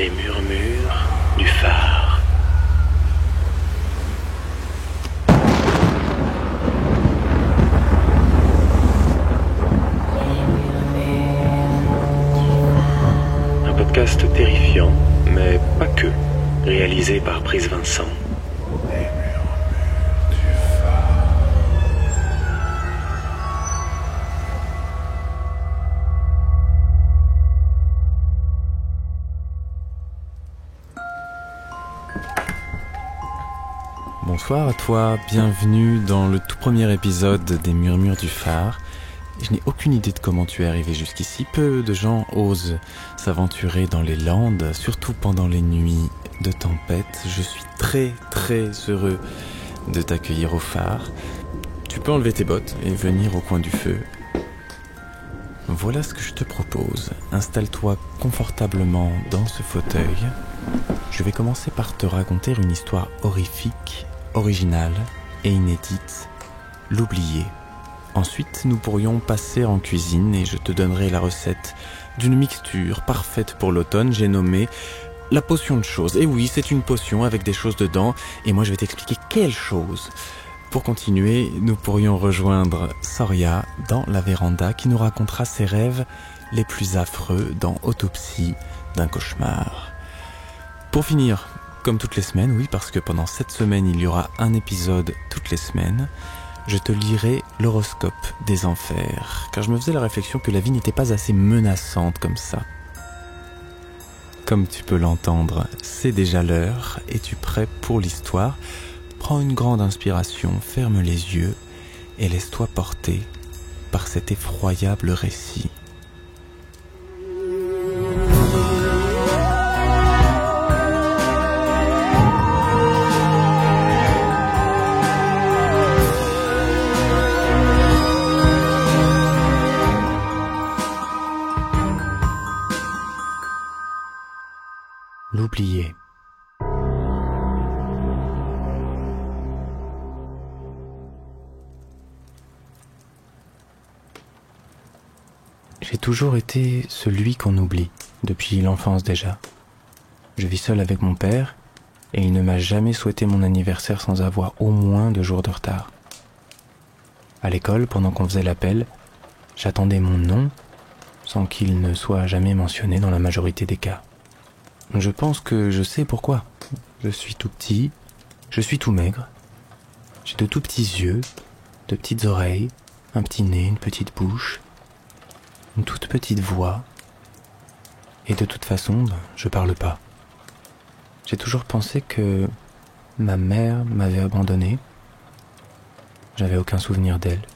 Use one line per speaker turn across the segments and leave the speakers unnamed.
Les murmures du phare. Un podcast terrifiant, mais pas que, réalisé par Prise Vincent.
Bonsoir à toi, bienvenue dans le tout premier épisode des Murmures du phare. Je n'ai aucune idée de comment tu es arrivé jusqu'ici. Peu de gens osent s'aventurer dans les landes, surtout pendant les nuits de tempête. Je suis très heureux de t'accueillir au phare. Tu peux enlever tes bottes et venir au coin du feu. Voilà ce que je te propose. Installe-toi confortablement dans ce fauteuil. Je vais commencer par te raconter une histoire horrifique, originale et inédite, l'oublier. Ensuite, nous pourrions passer en cuisine et je te donnerai la recette d'une mixture parfaite pour l'automne. J'ai nommé la potion de choses. Et oui, c'est une potion avec des choses dedans et moi je vais t'expliquer quelles choses. Pour continuer, nous pourrions rejoindre Soria dans la véranda qui nous racontera ses rêves les plus affreux dans Autopsie d'un cauchemar. Pour finir, comme toutes les semaines, oui, parce que pendant cette semaine, il y aura un épisode toutes les semaines, je te lirai l'horoscope des enfers, car je me faisais la réflexion que la vie n'était pas assez menaçante comme ça. Comme tu peux l'entendre, c'est déjà l'heure. Es-tu prêt pour l'histoire ? Prends une grande inspiration, ferme les yeux et laisse-toi porter par cet effroyable récit. L'oublier. J'ai toujours été celui qu'on oublie, depuis l'enfance déjà. Je vis seul avec mon père, et il ne m'a jamais souhaité mon anniversaire sans avoir au moins 2 jours de retard. À l'école, pendant qu'on faisait l'appel, j'attendais mon nom, sans qu'il ne soit jamais mentionné dans la majorité des cas. Je pense que je sais pourquoi. Je suis tout petit, je suis tout maigre. J'ai de tout petits yeux, de petites oreilles, un petit nez, une petite bouche, une toute petite voix. Et de toute façon, je parle pas. J'ai toujours pensé que ma mère m'avait abandonné. J'avais aucun souvenir d'elle.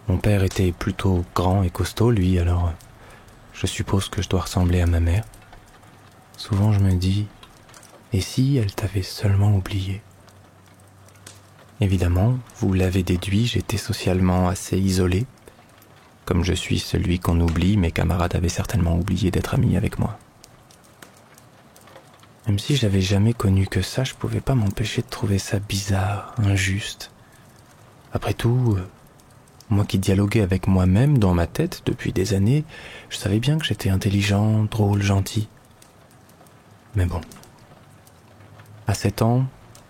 Mon père était plutôt grand et costaud, lui, alors je suppose que je dois ressembler à ma mère. Souvent je me dis, et si elle t'avait seulement oublié ? Évidemment, vous l'avez déduit, j'étais socialement assez isolé. Comme je suis celui qu'on oublie, mes camarades avaient certainement oublié d'être amis avec moi. Même si je l'avais jamais connu que ça, je pouvais pas m'empêcher de trouver ça bizarre, injuste. Après tout, moi qui dialoguais avec moi-même dans ma tête depuis des années, je savais bien que j'étais intelligent, drôle, gentil. Mais bon. À 7 ans,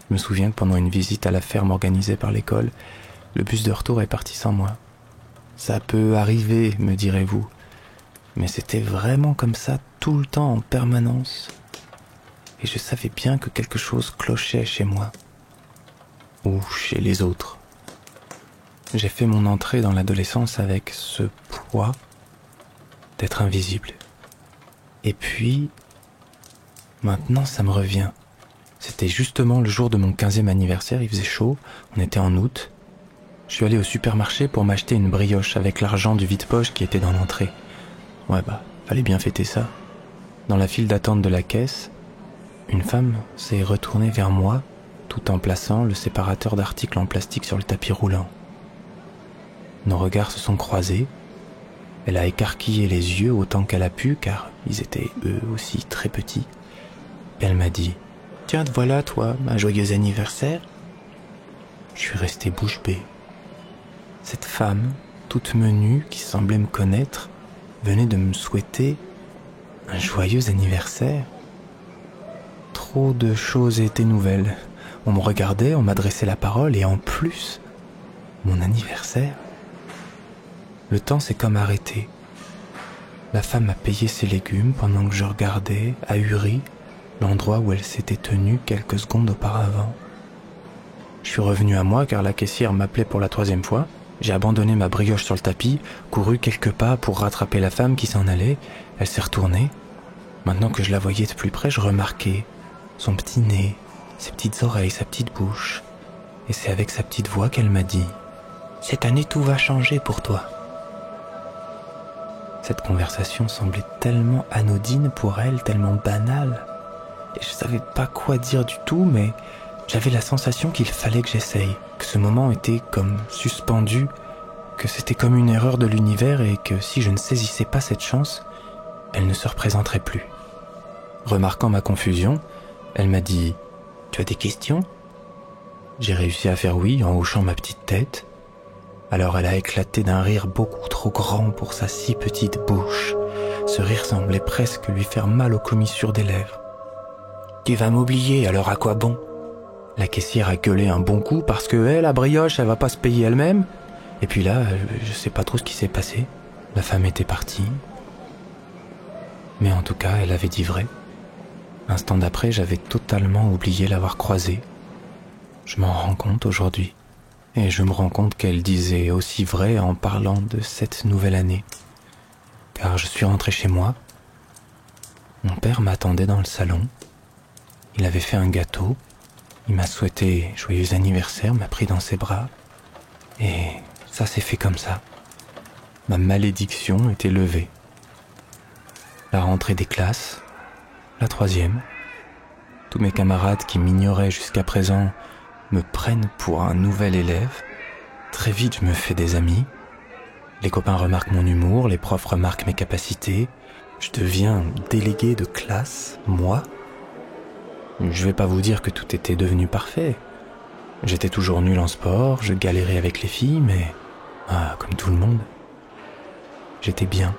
je me souviens que pendant une visite à la ferme organisée par l'école, le bus de retour est parti sans moi. Ça peut arriver, me direz-vous, mais c'était vraiment comme ça tout le temps en permanence. Et je savais bien que quelque chose clochait chez moi, ou chez les autres. J'ai fait mon entrée dans l'adolescence avec ce poids d'être invisible. Et puis, maintenant ça me revient. C'était justement le jour de mon 15e anniversaire, il faisait chaud, on était en août. Je suis allé au supermarché pour m'acheter une brioche avec l'argent du vide-poche qui était dans l'entrée. Ouais fallait bien fêter ça. Dans la file d'attente de la caisse, une femme s'est retournée vers moi tout en plaçant le séparateur d'articles en plastique sur le tapis roulant. Nos regards se sont croisés. Elle a écarquillé les yeux autant qu'elle a pu car ils étaient eux aussi très petits. Elle m'a dit « Tiens, te voilà toi, un joyeux anniversaire ?» Je suis resté bouche bée. Cette femme, toute menue, qui semblait me connaître, venait de me souhaiter un joyeux anniversaire. trop de choses étaient nouvelles. On me regardait, on m'adressait la parole et en plus, mon anniversaire. Le temps s'est comme arrêté. La femme a payé ses légumes pendant que je regardais, ahuri, l'endroit où elle s'était tenue quelques secondes auparavant. Je suis revenu à moi car la caissière m'appelait pour la 3e fois. J'ai abandonné ma brioche sur le tapis, couru quelques pas pour rattraper la femme qui s'en allait. Elle s'est retournée. Maintenant que je la voyais de plus près, je remarquais son petit nez, ses petites oreilles, sa petite bouche. Et c'est avec sa petite voix qu'elle m'a dit « Cette année, tout va changer pour toi. » Cette conversation semblait tellement anodine pour elle, tellement banale. Et je savais pas quoi dire du tout, mais j'avais la sensation qu'il fallait que j'essaye, que ce moment était comme suspendu, que c'était comme une erreur de l'univers et que si je ne saisissais pas cette chance, elle ne se représenterait plus. Remarquant ma confusion, elle m'a dit « Tu as des questions ?» J'ai réussi à faire oui en hochant ma petite tête. Alors elle a éclaté d'un rire beaucoup trop grand pour sa si petite bouche. Ce rire semblait presque lui faire mal aux commissures des lèvres. « Tu vas m'oublier, alors à quoi bon ?» La caissière a gueulé un bon coup parce que la brioche, elle va pas se payer elle-même. Et puis là, je sais pas trop ce qui s'est passé. La femme était partie. Mais en tout cas, elle avait dit vrai. L'instant d'après, j'avais totalement oublié l'avoir croisée. Je m'en rends compte aujourd'hui. Et je me rends compte qu'elle disait aussi vrai en parlant de cette nouvelle année. Car je suis rentré chez moi. Mon père m'attendait dans le salon. Il avait fait un gâteau. Il m'a souhaité joyeux anniversaire, m'a pris dans ses bras. Et ça s'est fait comme ça. Ma malédiction était levée. La rentrée des classes, la 3e. Tous mes camarades qui m'ignoraient jusqu'à présent me prennent pour un nouvel élève. Très vite, je me fais des amis. Les copains remarquent mon humour, les profs remarquent mes capacités. Je deviens délégué de classe, moi. Je vais pas vous dire que tout était devenu parfait. J'étais toujours nul en sport, je galérais avec les filles, mais comme tout le monde, j'étais bien.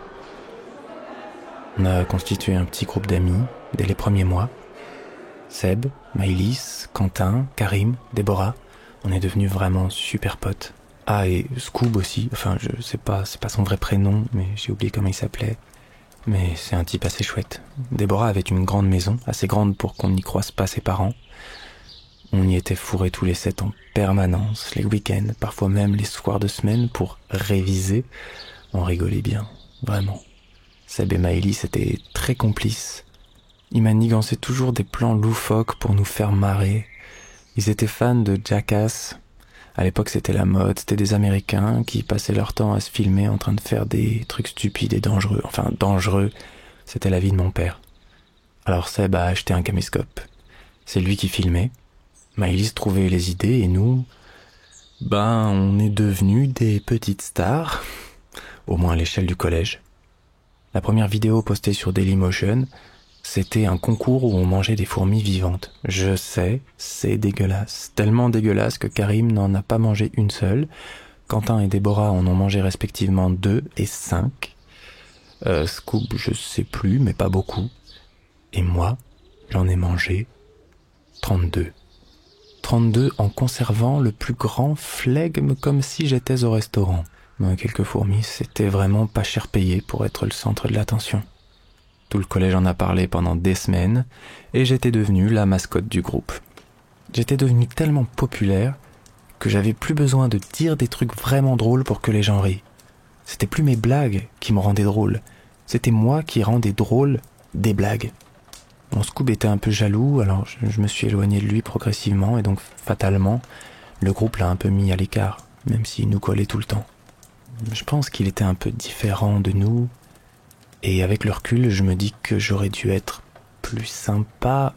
On a constitué un petit groupe d'amis dès les premiers mois. Seb, Maëlys, Quentin, Karim, Déborah, on est devenus vraiment super potes. Ah, et Scoob aussi, enfin c'est pas son vrai prénom, mais j'ai oublié comment il s'appelait. Mais c'est un type assez chouette. Déborah avait une grande maison, assez grande pour qu'on n'y croise pas ses parents. On y était fourrés tous les 7 en permanence, les week-ends, parfois même les soirs de semaine pour réviser. On rigolait bien, vraiment. Seb et Maëlys étaient très complices. Ils manigançaient toujours des plans loufoques pour nous faire marrer. Ils étaient fans de Jackass. À l'époque, c'était la mode. C'était des Américains qui passaient leur temps à se filmer en train de faire des trucs stupides et dangereux. Enfin, dangereux, c'était la vie de mon père. Alors Seb a acheté un caméscope. C'est lui qui filmait. Maëlys trouvait les idées et nous, on est devenus des petites stars. Au moins à l'échelle du collège. La première vidéo postée sur Dailymotion, c'était un concours où on mangeait des fourmis vivantes. Je sais, c'est dégueulasse. Tellement dégueulasse que Karim n'en a pas mangé une seule. Quentin et Déborah en ont mangé respectivement 2 et 5. Scoob, je sais plus, mais pas beaucoup. Et moi, j'en ai mangé 32. 32 en conservant le plus grand flegme comme si j'étais au restaurant. Quelques fourmis, c'était vraiment pas cher payé pour être le centre de l'attention. Tout le collège en a parlé pendant des semaines et j'étais devenu la mascotte du groupe. J'étais devenu tellement populaire que j'avais plus besoin de dire des trucs vraiment drôles pour que les gens rient. C'était plus mes blagues qui me rendaient drôle, c'était moi qui rendais drôle des blagues. Mon Scoob était un peu jaloux, alors je me suis éloigné de lui progressivement et donc fatalement, le groupe l'a un peu mis à l'écart, même s'il nous collait tout le temps. Je pense qu'il était un peu différent de nous. Et avec le recul, je me dis que j'aurais dû être plus sympa.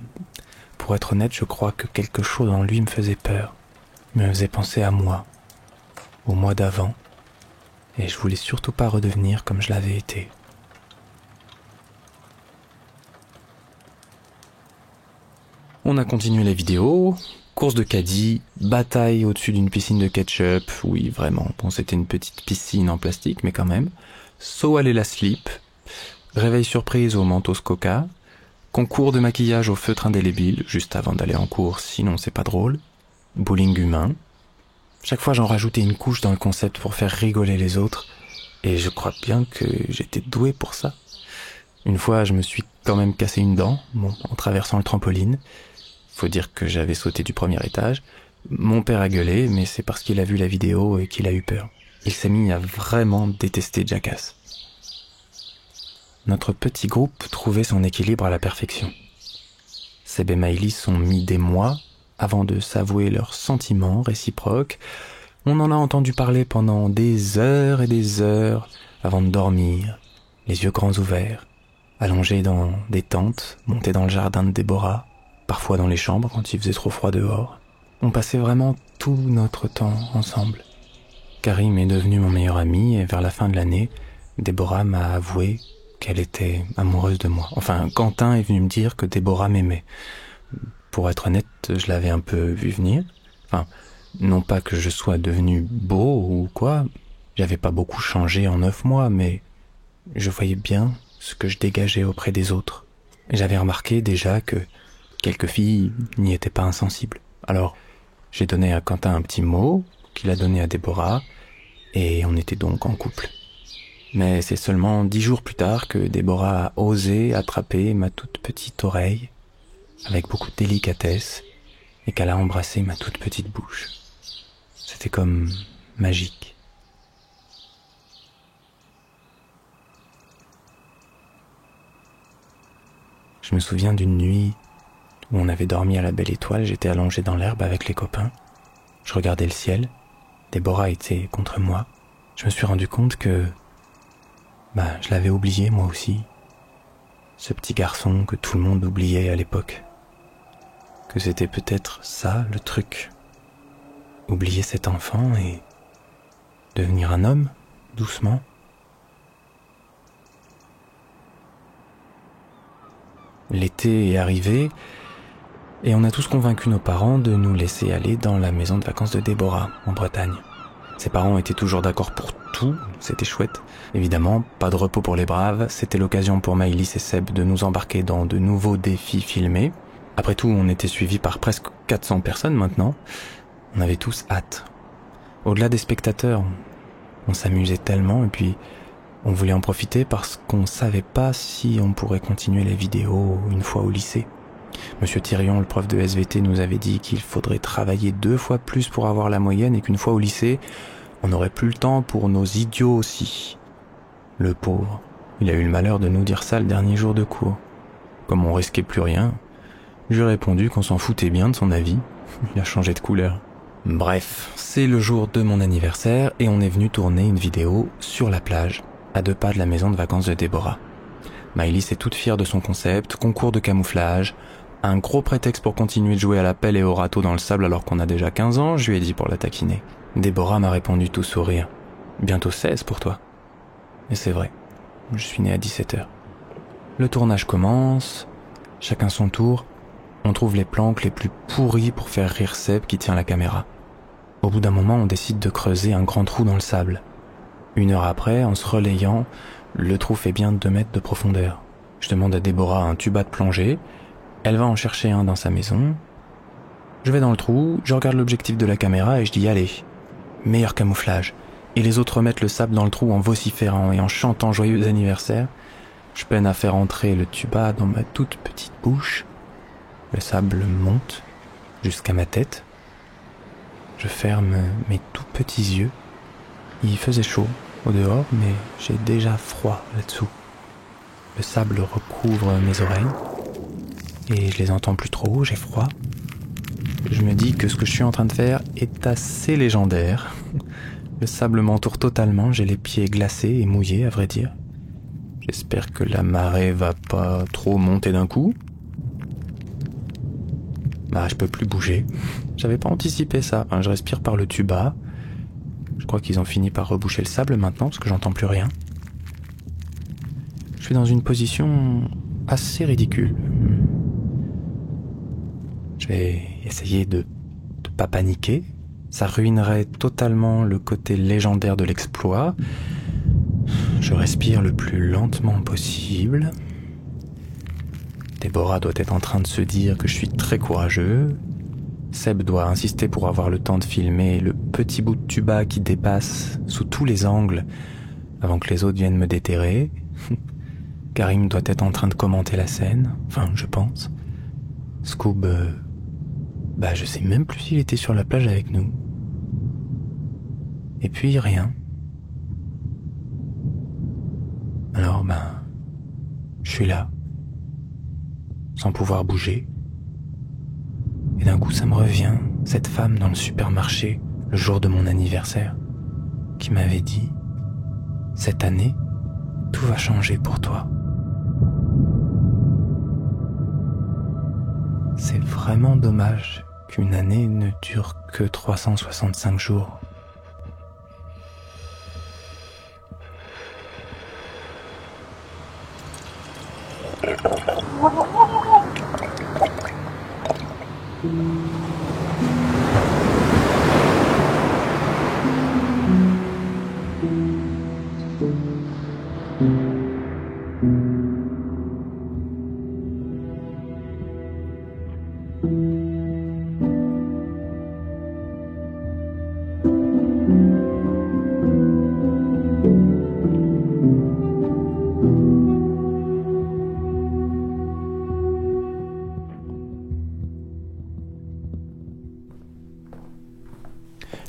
Pour être honnête, je crois que quelque chose en lui me faisait peur. Me faisait penser à moi, au mois d'avant. Et je voulais surtout pas redevenir comme je l'avais été. On a continué la vidéo, course de caddie, bataille au-dessus d'une piscine de ketchup. Oui, vraiment, c'était une petite piscine en plastique, mais quand même. Saut à l'élasslip. Réveil surprise au Mentos Coca, Concours de maquillage au feutre indélébile, juste avant d'aller en cours, sinon c'est pas drôle. Bowling humain. Chaque fois j'en rajoutais une couche dans le concept pour faire rigoler les autres, et je crois bien que j'étais doué pour ça. Une fois, je me suis quand même cassé une dent, en traversant le trampoline. Faut dire que j'avais sauté du premier étage. Mon père a gueulé, mais c'est parce qu'il a vu la vidéo et qu'il a eu peur. Il s'est mis à vraiment détester Jackass. Notre petit groupe trouvait son équilibre à la perfection. Seb et Maëlys ont mis des mois avant de s'avouer leurs sentiments réciproques. On en a entendu parler pendant des heures et des heures avant de dormir, les yeux grands ouverts, allongés dans des tentes, montés dans le jardin de Déborah, parfois dans les chambres quand il faisait trop froid dehors. On passait vraiment tout notre temps ensemble. Karim est devenu mon meilleur ami et vers la fin de l'année, Déborah m'a avoué qu'elle était amoureuse de moi. Enfin, Quentin est venu me dire que Déborah m'aimait. Pour être honnête, je l'avais un peu vu venir. Enfin, non pas que je sois devenu beau ou quoi, j'avais pas beaucoup changé en 9 mois, mais je voyais bien ce que je dégageais auprès des autres. J'avais remarqué déjà que quelques filles n'y étaient pas insensibles. Alors, j'ai donné à Quentin un petit mot, qu'il a donné à Déborah, et on était donc en couple. Mais c'est seulement 10 jours plus tard que Déborah a osé attraper ma toute petite oreille, avec beaucoup de délicatesse, et qu'elle a embrassé ma toute petite bouche. C'était comme magique. Je me souviens d'une nuit où on avait dormi à la belle étoile, j'étais allongé dans l'herbe avec les copains. Je regardais le ciel, Déborah était contre moi. Je me suis rendu compte que je l'avais oublié moi aussi. Ce petit garçon que tout le monde oubliait à l'époque. Que c'était peut-être ça le truc. Oublier cet enfant et devenir un homme, doucement. L'été est arrivé et on a tous convaincu nos parents de nous laisser aller dans la maison de vacances de Déborah, en Bretagne. Ses parents étaient toujours d'accord pour tout, c'était chouette. Évidemment, pas de repos pour les braves, c'était l'occasion pour Maëlys et Seb de nous embarquer dans de nouveaux défis filmés. Après tout, on était suivis par presque 400 personnes maintenant. On avait tous hâte. Au-delà des spectateurs, on s'amusait tellement et puis on voulait en profiter parce qu'on savait pas si on pourrait continuer les vidéos une fois au lycée. Monsieur Thirion, le prof de SVT, nous avait dit qu'il faudrait travailler 2 fois plus pour avoir la moyenne et qu'une fois au lycée, on n'aurait plus le temps pour nos idiots aussi. Le pauvre, il a eu le malheur de nous dire ça le dernier jour de cours. Comme on risquait plus rien, je lui ai répondu qu'on s'en foutait bien de son avis. Il a changé de couleur. Bref, c'est le jour de mon anniversaire et on est venu tourner une vidéo sur la plage, à 2 pas de la maison de vacances de Déborah. Maëlys est toute fière de son concept, concours de camouflage, un gros prétexte pour continuer de jouer à la pelle et au râteau dans le sable alors qu'on a déjà 15 ans, je lui ai dit pour la taquiner. Déborah m'a répondu tout sourire. Bientôt 16 pour toi. Et c'est vrai, je suis né à 17h. Le tournage commence, chacun son tour, on trouve les planques les plus pourries pour faire rire Seb qui tient la caméra. Au bout d'un moment, on décide de creuser un grand trou dans le sable. 1 heure après, en se relayant, le trou fait bien 2 mètres de profondeur. Je demande à Déborah un tuba de plongée. Elle va en chercher un dans sa maison. Je vais dans le trou, je regarde l'objectif de la caméra et je dis allez, meilleur camouflage. Et les autres remettent le sable dans le trou en vociférant et en chantant joyeux anniversaire. Je peine à faire entrer le tuba dans ma toute petite bouche. Le sable monte jusqu'à ma tête. Je ferme mes tout petits yeux. Il faisait chaud au dehors, mais j'ai déjà froid là-dessous. Le sable recouvre mes oreilles et je les entends plus trop, j'ai froid. Je me dis que ce que je suis en train de faire est assez légendaire. Le sable m'entoure totalement, j'ai les pieds glacés et mouillés à vrai dire. J'espère que la marée va pas trop monter d'un coup. Je peux plus bouger. J'avais pas anticipé ça. Je respire par le tuba. Je crois qu'ils ont fini par reboucher le sable maintenant parce que j'entends plus rien. Je suis dans une position assez ridicule. Je vais essayer de pas paniquer. Ça ruinerait totalement le côté légendaire de l'exploit. Je respire le plus lentement possible. Déborah doit être en train de se dire que je suis très courageux. Seb doit insister pour avoir le temps de filmer le petit bout de tuba qui dépasse sous tous les angles avant que les autres viennent me déterrer. Karim doit être en train de commenter la scène, enfin je pense. Scoob, je sais même plus s'il était sur la plage avec nous. Et puis rien. Alors je suis là, sans pouvoir bouger. Et d'un coup ça me revient, cette femme dans le supermarché, le jour de mon anniversaire, qui m'avait dit « Cette année, tout va changer pour toi ». C'est vraiment dommage qu'une année ne dure que 365 jours.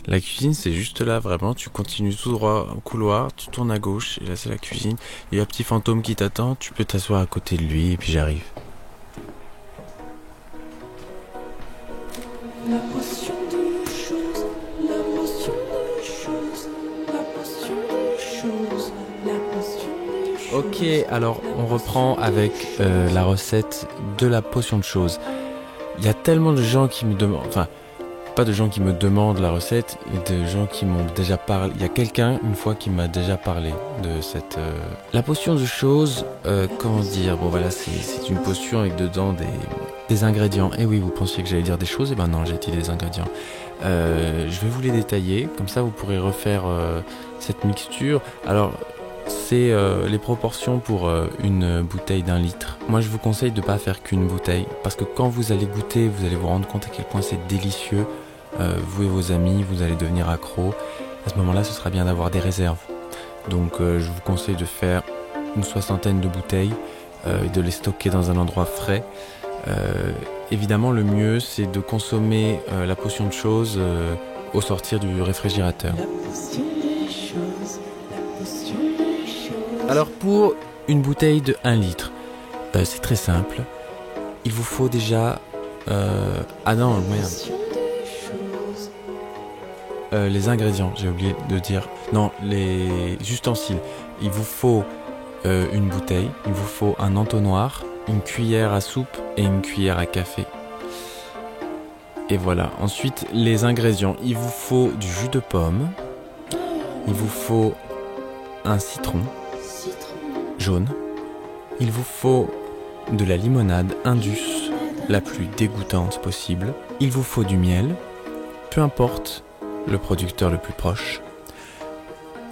La cuisine, c'est juste là, vraiment. Tu continues tout droit au couloir, tu tournes à gauche, et là, c'est la cuisine. Il y a un petit fantôme qui t'attend, tu peux t'asseoir à côté de lui, et puis j'arrive.
La potion de choses, la potion de choses, la potion de choses, la potion de choses.
Ok, alors on reprend avec la recette de la potion de choses. Il y a tellement de gens qui me demandent... Enfin, pas de gens qui me demandent la recette, et de gens qui m'ont déjà parlé. Il y a quelqu'un, une fois, qui m'a déjà parlé de cette... La potion de choses, comment dire... Bon voilà, c'est une potion avec dedans des ingrédients. Et oui, vous pensiez que j'allais dire des choses, et ben non, j'ai dit des ingrédients. Je vais vous les détailler, comme ça vous pourrez refaire cette mixture. Alors, c'est les proportions pour une bouteille d'1 litre. Moi, je vous conseille de ne pas faire qu'une bouteille, parce que quand vous allez goûter, vous allez vous rendre compte à quel point c'est délicieux. Vous et vos amis, vous allez devenir accro. À ce moment-là, ce sera bien d'avoir des réserves. Donc, je vous conseille de faire une 60aine de bouteilles et de les stocker dans un endroit frais. Évidemment, le mieux, c'est de consommer la potion de choses au sortir du réfrigérateur.
La potion des choses, la potion des choses.
Alors, pour une bouteille de 1 litre, c'est très simple. Il vous faut déjà... Ah non, merde.
Potion des choses.
Les ingrédients, j'ai oublié de dire. Non, les ustensiles. Il vous faut une bouteille, il vous faut un entonnoir, une cuillère à soupe et une cuillère à café. Et voilà. Ensuite, les ingrédients. Il vous faut du jus de pomme. Il vous faut un citron
Citron,
jaune. Il vous faut de la limonade Indus, la plus dégoûtante possible. Il vous faut du miel, peu importe le producteur le plus proche.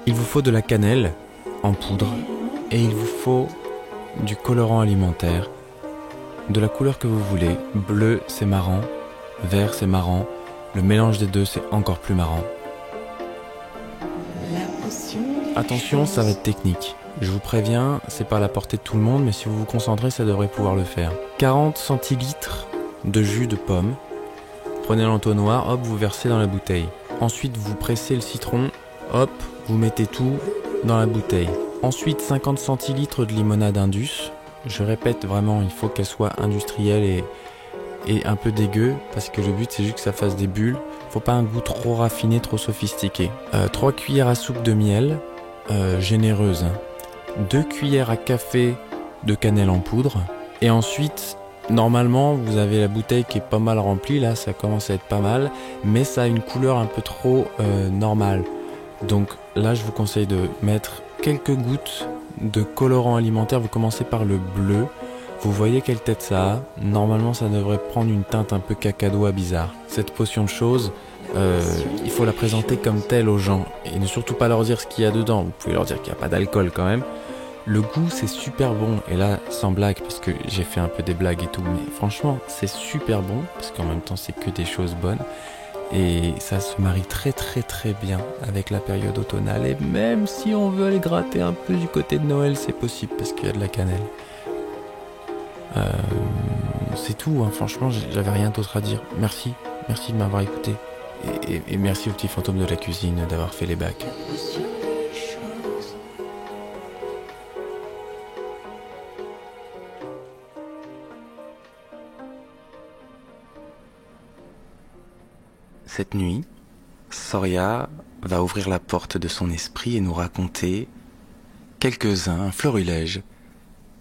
Il vous faut de la cannelle en poudre. Et il vous faut du colorant alimentaire, de la couleur que vous voulez. Bleu, c'est marrant. Vert, c'est marrant. Le mélange des deux, c'est encore plus marrant.
la potion des
Attention, ça va
choses.
être technique. Je vous préviens, c'est pas à la portée de tout le monde, mais si vous vous concentrez, ça devrait pouvoir le faire. 40 centilitres de jus de pomme. Prenez l'entonnoir, hop, vous versez dans la bouteille. Ensuite, vous pressez le citron, hop, vous mettez tout dans la bouteille. Ensuite, 50 centilitres de limonade Indus. Je répète vraiment, il faut qu'elle soit industrielle et un peu dégueu, parce que le but c'est juste que ça fasse des bulles. Faut pas un goût trop raffiné, trop sophistiqué. 3 cuillères à soupe de miel, généreuse. 2 cuillères à café de cannelle en poudre. Et ensuite, normalement, vous avez la bouteille qui est pas mal remplie. Là, ça commence à être pas mal, mais ça a une couleur un peu trop normale. Donc là, je vous conseille de mettre quelques gouttes de colorant alimentaire. Vous commencez par le bleu. Vous voyez quelle tête ça a. Normalement, ça devrait prendre une teinte un peu cacadois bizarre. Cette potion de choses, il faut la présenter comme telle aux gens. Et ne surtout pas leur dire ce qu'il y a dedans. Vous pouvez leur dire qu'il n'y a pas d'alcool quand même. Le goût, c'est super bon. Et là, sans blague, parce que j'ai fait un peu des blagues et tout, mais franchement, c'est super bon, parce qu'en même temps, c'est que des choses bonnes. Et ça se marie très très très bien avec la période automnale. Et même si on veut aller gratter un peu du côté de Noël, c'est possible, parce qu'il y a de la cannelle. C'est tout, hein. Franchement, j'avais rien d'autre à dire. Merci de m'avoir écouté. Et merci au petit fantôme de la cuisine d'avoir fait les bacs.
L'émotion des choses.
Cette nuit, Soria va ouvrir la porte de son esprit et nous raconter quelques-uns, un florilège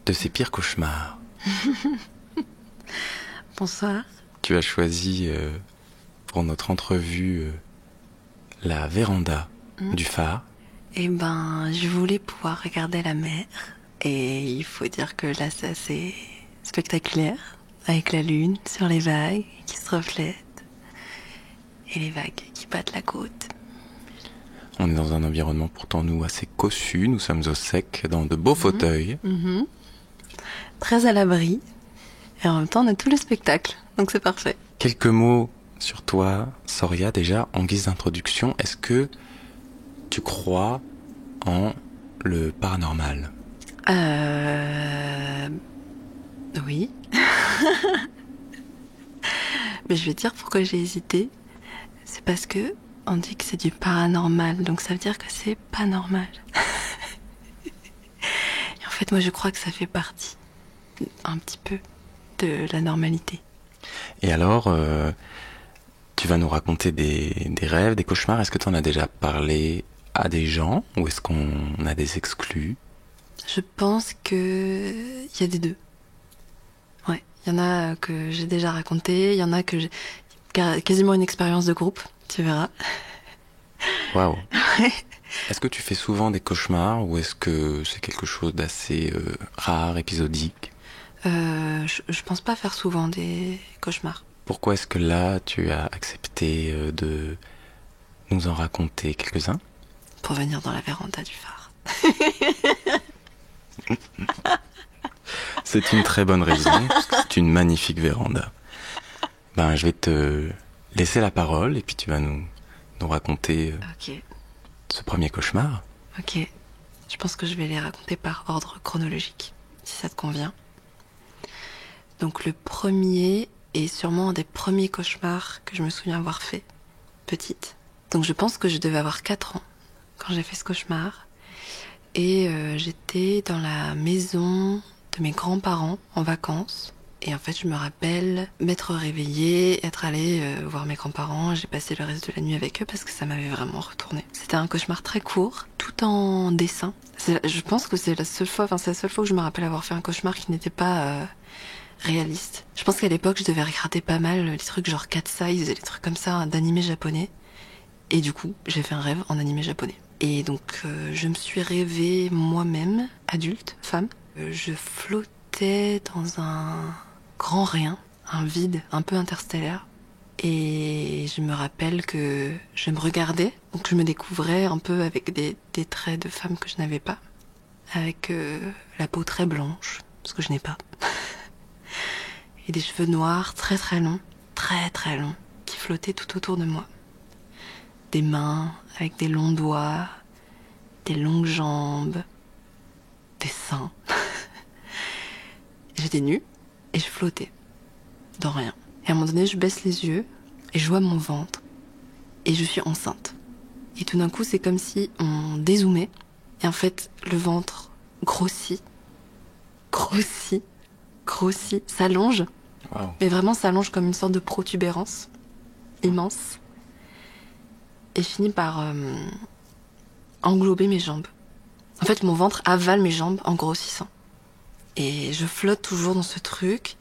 de ses pires cauchemars.
Bonsoir.
Tu as choisi pour notre entrevue la véranda du phare.
Eh ben, je voulais pouvoir regarder la mer. Et il faut dire que là, c'est assez spectaculaire. Avec la lune sur les vagues qui se reflètent. Et les vagues qui battent la côte.
On est dans un environnement pourtant nous assez cossu. Nous sommes au sec, dans de beaux fauteuils.
Très à l'abri. Et en même temps, on a tout le spectacle. Donc c'est parfait.
Quelques mots sur toi, Soria, déjà, en guise d'introduction. Est-ce que tu crois en le paranormal ?
Oui. Mais je vais te dire pourquoi j'ai hésité. C'est parce que on dit que c'est du paranormal, donc ça veut dire que c'est pas normal. Et en fait, moi, je crois que ça fait partie un petit peu de la normalité.
Et alors, tu vas nous raconter des rêves, des cauchemars. Est-ce que tu en as déjà parlé à des gens ou est-ce qu'on a des exclus ?
Je pense que il y a des deux. Ouais, il y en a que j'ai déjà raconté, il y en a que j'ai quasiment une expérience de groupe, tu verras.
Waouh. Est-ce que tu fais souvent des cauchemars ou est-ce que c'est quelque chose d'assez rare, épisodique ?
Je pense pas faire souvent des cauchemars.
Pourquoi est-ce que là, tu as accepté de nous en raconter quelques-uns ?
Pour venir dans la véranda du phare.
C'est une très bonne raison, parce que c'est une magnifique véranda. Ben, je vais te laisser la parole et puis tu vas nous raconter
Ok,
ce premier cauchemar.
ok. Je pense que je vais les raconter par ordre chronologique, si ça te convient. Donc le premier est sûrement un des premiers cauchemars que je me souviens avoir fait, petite. Donc je pense que je devais avoir 4 ans quand j'ai fait ce cauchemar. Et j'étais dans la maison de mes grands-parents en vacances. Et en fait, je me rappelle m'être réveillée, être allée voir mes grands-parents. J'ai passé le reste de la nuit avec eux parce que ça m'avait vraiment retourné. C'était un cauchemar très court, tout en dessin. Je pense que c'est la seule fois que je me rappelle avoir fait un cauchemar qui n'était pas réaliste. Je pense qu'à l'époque, je devais regarder pas mal les trucs genre Cat Size et les trucs comme ça d'animé japonais. Et du coup, j'ai fait un rêve en animé japonais. Et donc, je me suis rêvée moi-même, adulte, femme. Je flottais dans un grand rien, un vide un peu interstellaire. Et je me rappelle que je me regardais, donc je me découvrais un peu avec des traits de femme que je n'avais pas. Avec la peau très blanche, parce que je n'ai pas. Et des cheveux noirs très très longs, qui flottaient tout autour de moi. Des mains avec des longs doigts, des longues jambes, des seins. J'étais nue et je flottais dans rien. Et à un moment donné, je baisse les yeux et je vois mon ventre et je suis enceinte. Et tout d'un coup, c'est comme si on dézoomait et en fait, le ventre grossit, s'allonge,
Wow.
mais vraiment s'allonge comme une sorte de protubérance immense. Et finit par englober mes jambes. En fait, mon ventre avale mes jambes en grossissant. Et je flotte toujours dans ce truc.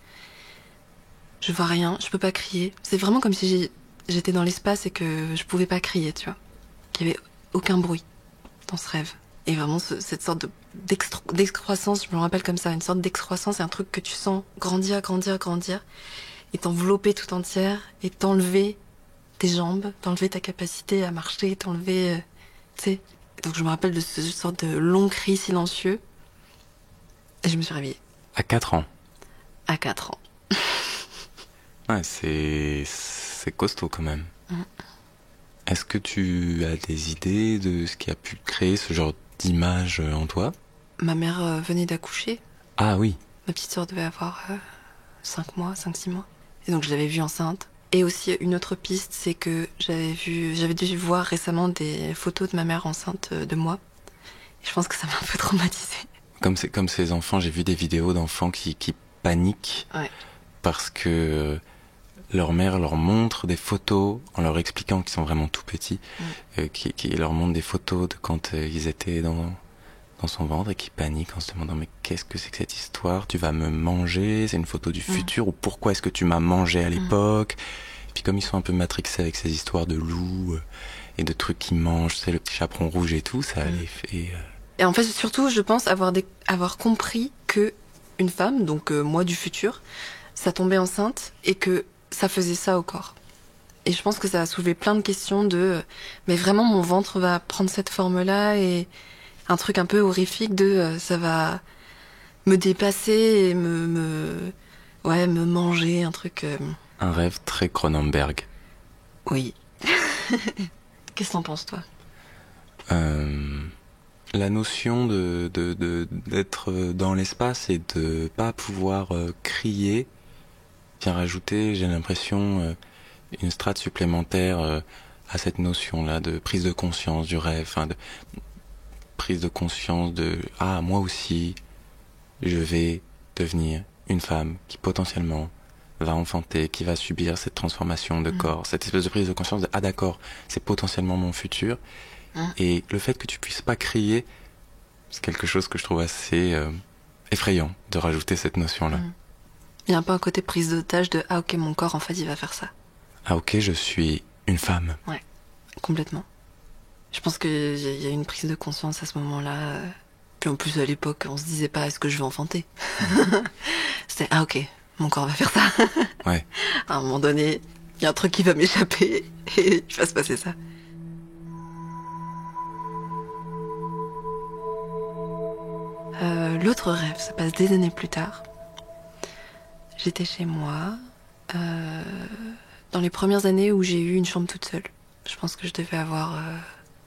Je vois rien, je peux pas crier. C'est vraiment comme si j'étais dans l'espace et que je pouvais pas crier, tu vois. Qu'il y avait aucun bruit dans ce rêve. Et vraiment cette sorte d'excroissance, je me rappelle comme ça, une sorte d'excroissance, c'est un truc que tu sens grandir, et t'envelopper tout entière, et t'enlever tes jambes, t'enlever ta capacité à marcher, t'enlever, tu sais. Donc je me rappelle de ce sorte de long cri silencieux, Et je me suis réveillée
À 4 ans.
à 4 ans.
Ouais, c'est costaud quand même. Est-ce que tu as des idées de ce qui a pu créer ce genre d'image en toi?
Ma mère venait d'accoucher.
Ah oui.
Ma petite sœur devait avoir 5 mois, 5-6 mois. Et donc je l'avais vue enceinte. Et aussi une autre piste, c'est que j'avais dû voir récemment des photos de ma mère enceinte de moi. Et je pense que ça m'a un peu traumatisée.
Comme ces enfants, j'ai vu des vidéos d'enfants qui paniquent
Ouais.
parce que leur mère leur montre des photos en leur expliquant qu'ils sont vraiment tout petits, qui leur montre des photos de quand ils étaient dans son ventre et qui paniquent en se demandant mais qu'est-ce que c'est que cette histoire? Tu vas me manger? C'est une photo du futur? Ou pourquoi est-ce que tu m'as mangé à l'époque? Et puis comme ils sont un peu matrixés avec ces histoires de loups et de trucs qui mangent, c'est le petit chaperon rouge et tout, ça les fait...
Et en fait, surtout, je pense avoir compris que une femme, donc moi du futur, ça tombait enceinte et que ça faisait ça au corps. Et je pense que ça a soulevé plein de questions mais vraiment mon ventre va prendre cette forme-là et un truc un peu horrifique ça va me dépasser et me manger, un truc...
Un rêve très Cronenberg.
Oui. Qu'est-ce que t'en penses, toi?
La notion d'être dans l'espace et de pas pouvoir crier vient rajouter, j'ai l'impression, une strate supplémentaire à cette notion-là de prise de conscience du rêve, enfin de prise de conscience de ah moi aussi je vais devenir une femme qui potentiellement va enfanter, qui va subir cette transformation de corps, cette espèce de prise de conscience de ah d'accord, c'est potentiellement mon futur. Et le fait que tu puisses pas crier, c'est quelque chose que je trouve assez effrayant de rajouter cette notion-là.
Il y a un peu un côté prise d'otage de ah ok, mon corps en fait il va faire ça.
Ah ok, je suis une femme.
Ouais, complètement. Je pense qu'il y a une prise de conscience à ce moment-là. Puis en plus à l'époque on se disait pas est-ce que je vais enfanter. C'était ah ok, mon corps va faire ça.
Ouais.
À un moment donné, il y a un truc qui va m'échapper et il va se passer ça. L'autre rêve, ça passe des années plus tard. J'étais chez moi, dans les premières années où j'ai eu une chambre toute seule. Je pense que je devais avoir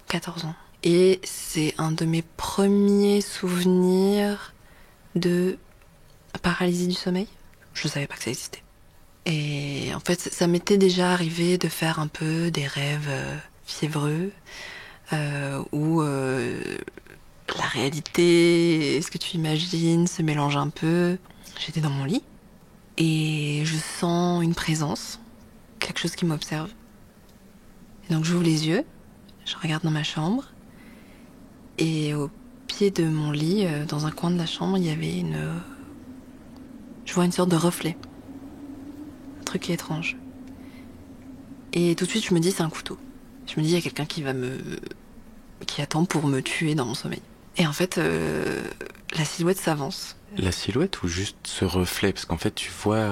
14 ans. Et c'est un de mes premiers souvenirs de paralysie du sommeil. Je ne savais pas que ça existait. Et en fait, ça m'était déjà arrivé de faire un peu des rêves fiévreux, où la réalité et ce que tu imagines se mélangent un peu. J'étais dans mon lit et je sens une présence, quelque chose qui m'observe. Et donc j'ouvre les yeux, je regarde dans ma chambre et au pied de mon lit, dans un coin de la chambre, il y avait je vois une sorte de reflet. Un truc qui est étrange. Et tout de suite je me dis c'est un couteau. Je me dis il y a quelqu'un qui attend pour me tuer dans mon sommeil. Et en fait, la silhouette s'avance.
La silhouette ou juste ce reflet? Parce qu'en fait, tu vois...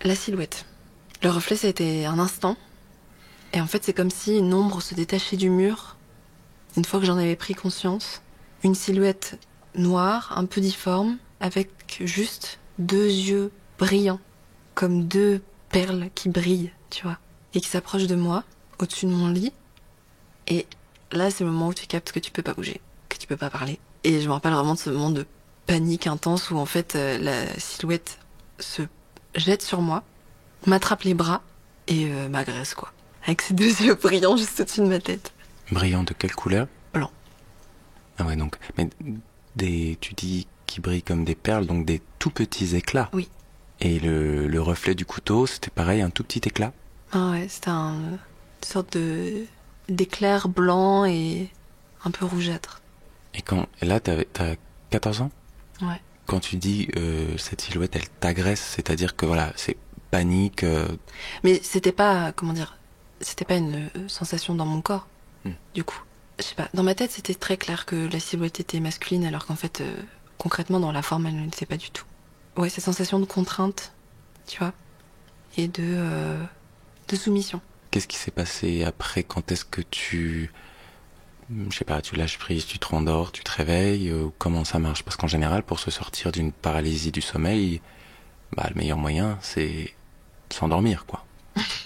La silhouette. Le reflet, ça a été un instant. Et en fait, c'est comme si une ombre se détachait du mur. Une fois que j'en avais pris conscience, une silhouette noire, un peu difforme, avec juste 2 yeux brillants, comme 2 perles qui brillent, tu vois, et qui s'approchent de moi, au-dessus de mon lit. Et là, c'est le moment où tu captes que tu peux pas bouger, que tu peux pas parler. Et je me rappelle vraiment de ce moment de panique intense où en fait la silhouette se jette sur moi, m'attrape les bras et m'agresse quoi. Avec ses 2 yeux brillants juste au-dessus de ma tête.
Brillant de quelle couleur?
Blanc.
Ah ouais, donc... Mais tu dis qui brillent comme des perles, donc des tout petits éclats.
Oui.
Et le reflet du couteau, c'était pareil, un tout petit éclat?
Ah ouais, c'était une sorte d'éclair blanc et un peu rougeâtre.
Et là, t'as 14 ans?
Ouais.
Quand tu dis cette silhouette, elle t'agresse, c'est-à-dire que voilà, c'est panique...
Mais c'était pas, comment dire, c'était pas une sensation dans mon corps, du coup. Je sais pas, dans ma tête, c'était très clair que la silhouette était masculine, alors qu'en fait, concrètement, dans la forme, elle ne l'était pas du tout. Ouais, cette sensation de contrainte, tu vois, et de soumission.
Qu'est-ce qui s'est passé après? Quand est-ce que je sais pas, tu lâches prise, tu te rendors, tu te réveilles, comment ça marche? Parce qu'en général, pour se sortir d'une paralysie du sommeil, bah, le meilleur moyen, c'est s'endormir, quoi.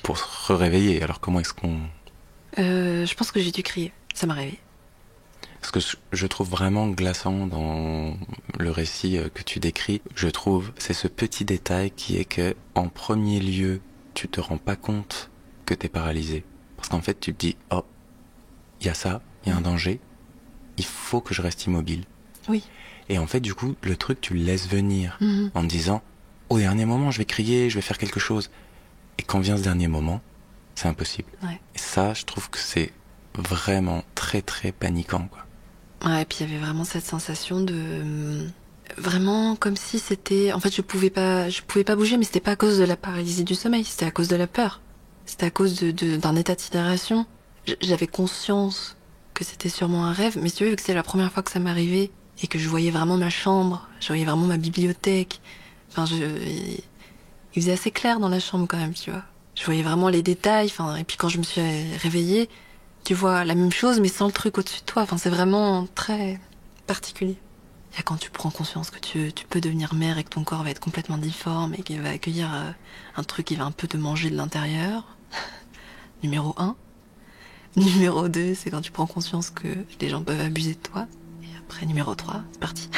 Pour se réveiller. Alors comment est-ce qu'on...
Je pense que j'ai dû crier. Ça m'a réveillée.
Ce que je trouve vraiment glaçant dans le récit que tu décris, je trouve, c'est ce petit détail qui est que, en premier lieu, tu te rends pas compte que t'es paralysé. Parce qu'en fait, tu te dis, oh, il y a ça, il y a un danger, il faut que je reste immobile.
Oui.
Et en fait, du coup, le truc, tu le laisses venir en te disant, au dernier moment, je vais crier, je vais faire quelque chose. Et quand vient ce dernier moment, c'est impossible.
Ouais.
Et ça, je trouve que c'est vraiment très, très paniquant, quoi.
Ouais, et puis il y avait vraiment cette sensation de... Vraiment comme si c'était... En fait, je pouvais pas bouger, mais c'était pas à cause de la paralysie du sommeil, c'était à cause de la peur. C'était à cause d'un état de sidération. J'avais conscience que c'était sûrement un rêve, mais si tu veux, vu que c'est la première fois que ça m'arrivait, et que je voyais vraiment ma chambre, je voyais vraiment ma bibliothèque, enfin, il faisait assez clair dans la chambre quand même, tu vois. Je voyais vraiment les détails, enfin, et puis quand je me suis réveillée, tu vois la même chose, mais sans le truc au-dessus de toi. Enfin, c'est vraiment très particulier. Il y a quand tu prends conscience que tu peux devenir mère et que ton corps va être complètement difforme et qu'il va accueillir un truc qui va un peu te manger de l'intérieur. Numéro 1. Numéro 2, c'est quand tu prends conscience que les gens peuvent abuser de toi. Et après, numéro 3, c'est parti.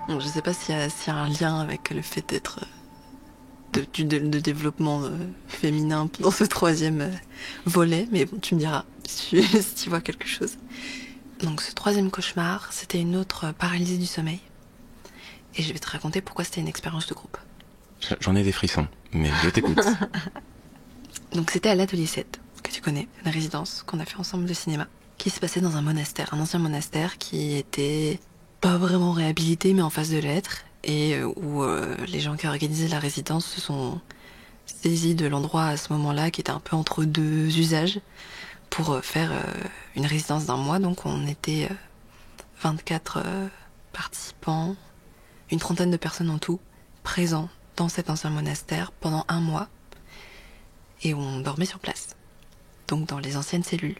Bon, je sais pas s'il y a un lien avec le fait d'être... de développement féminin dans ce troisième volet, mais bon, tu me diras si tu vois quelque chose. Donc ce troisième cauchemar, c'était une autre paralysie du sommeil. Et je vais te raconter pourquoi c'était une expérience de groupe.
J'en ai des frissons, mais je t'écoute.
Donc c'était à l'atelier 7, que tu connais, une résidence qu'on a fait ensemble de cinéma, qui se passait dans un monastère, un ancien monastère qui était pas vraiment réhabilité, mais en phase de l'être, et où les gens qui organisaient la résidence se sont saisis de l'endroit à ce moment-là, qui était un peu entre deux usages, pour faire une résidence d'un mois. Donc on était 24 participants, une trentaine de personnes en tout, présents dans cet ancien monastère pendant un mois, et on dormait sur place, donc dans les anciennes cellules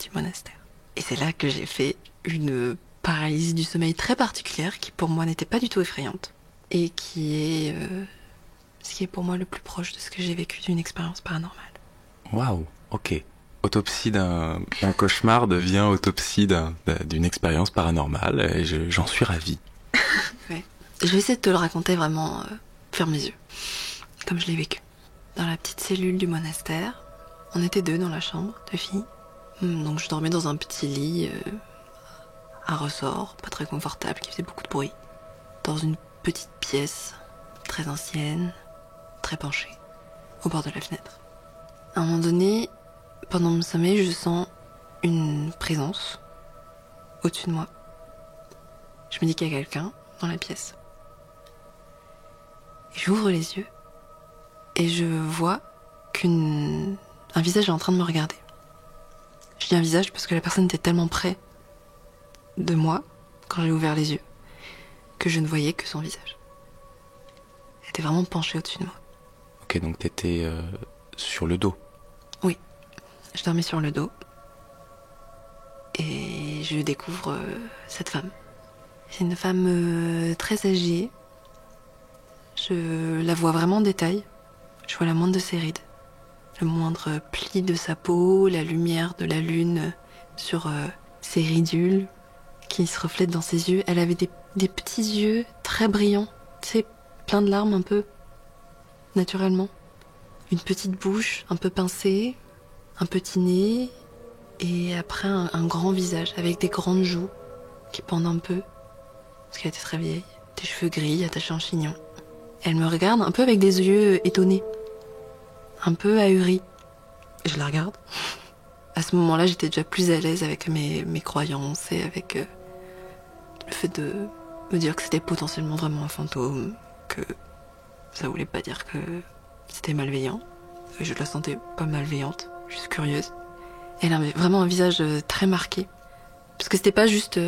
du monastère. Et c'est là que j'ai fait une paralysie du sommeil très particulière, qui pour moi n'était pas du tout effrayante, et qui est ce qui est pour moi le plus proche de ce que j'ai vécu d'une expérience paranormale.
Waouh, ok. Autopsie d'un cauchemar devient autopsie d'une expérience paranormale, et j'en suis ravi.
Ouais. Je vais essayer de te le raconter vraiment ferme les yeux, comme je l'ai vécu. Dans la petite cellule du monastère, on était 2 dans la chambre, 2 filles. Donc je dormais dans un petit lit à ressort, pas très confortable, qui faisait beaucoup de bruit, dans une petite pièce très ancienne, très penchée, au bord de la fenêtre. À un moment donné, pendant mon sommeil, je sens une présence au-dessus de moi. Je me dis qu'il y a quelqu'un dans la pièce. J'ouvre les yeux et je vois qu'un visage est en train de me regarder. Je dis un visage parce que la personne était tellement près de moi quand j'ai ouvert les yeux que je ne voyais que son visage. Elle était vraiment penchée au-dessus de moi.
Ok, donc t'étais sur le dos.
Oui, je dormais sur le dos et je découvre cette femme. C'est une femme très âgée. Je la vois vraiment en détail. Je vois la moindre de ses rides, le moindre pli de sa peau, la lumière de la lune sur ses ridules qui se reflètent dans ses yeux. Elle avait des petits yeux très brillants, tu sais, plein de larmes un peu, naturellement. Une petite bouche un peu pincée, un petit nez, et après un grand visage avec des grandes joues qui pendent un peu, parce qu'elle était très vieille, des cheveux gris attachés en chignon. Elle me regarde un peu avec des yeux étonnés, un peu ahuris. Je la regarde. À ce moment-là, j'étais déjà plus à l'aise avec mes croyances et avec le fait de me dire que c'était potentiellement vraiment un fantôme, que ça voulait pas dire que c'était malveillant. Et je la sentais pas malveillante, juste curieuse. Elle avait vraiment un visage très marqué. Parce que c'était pas juste...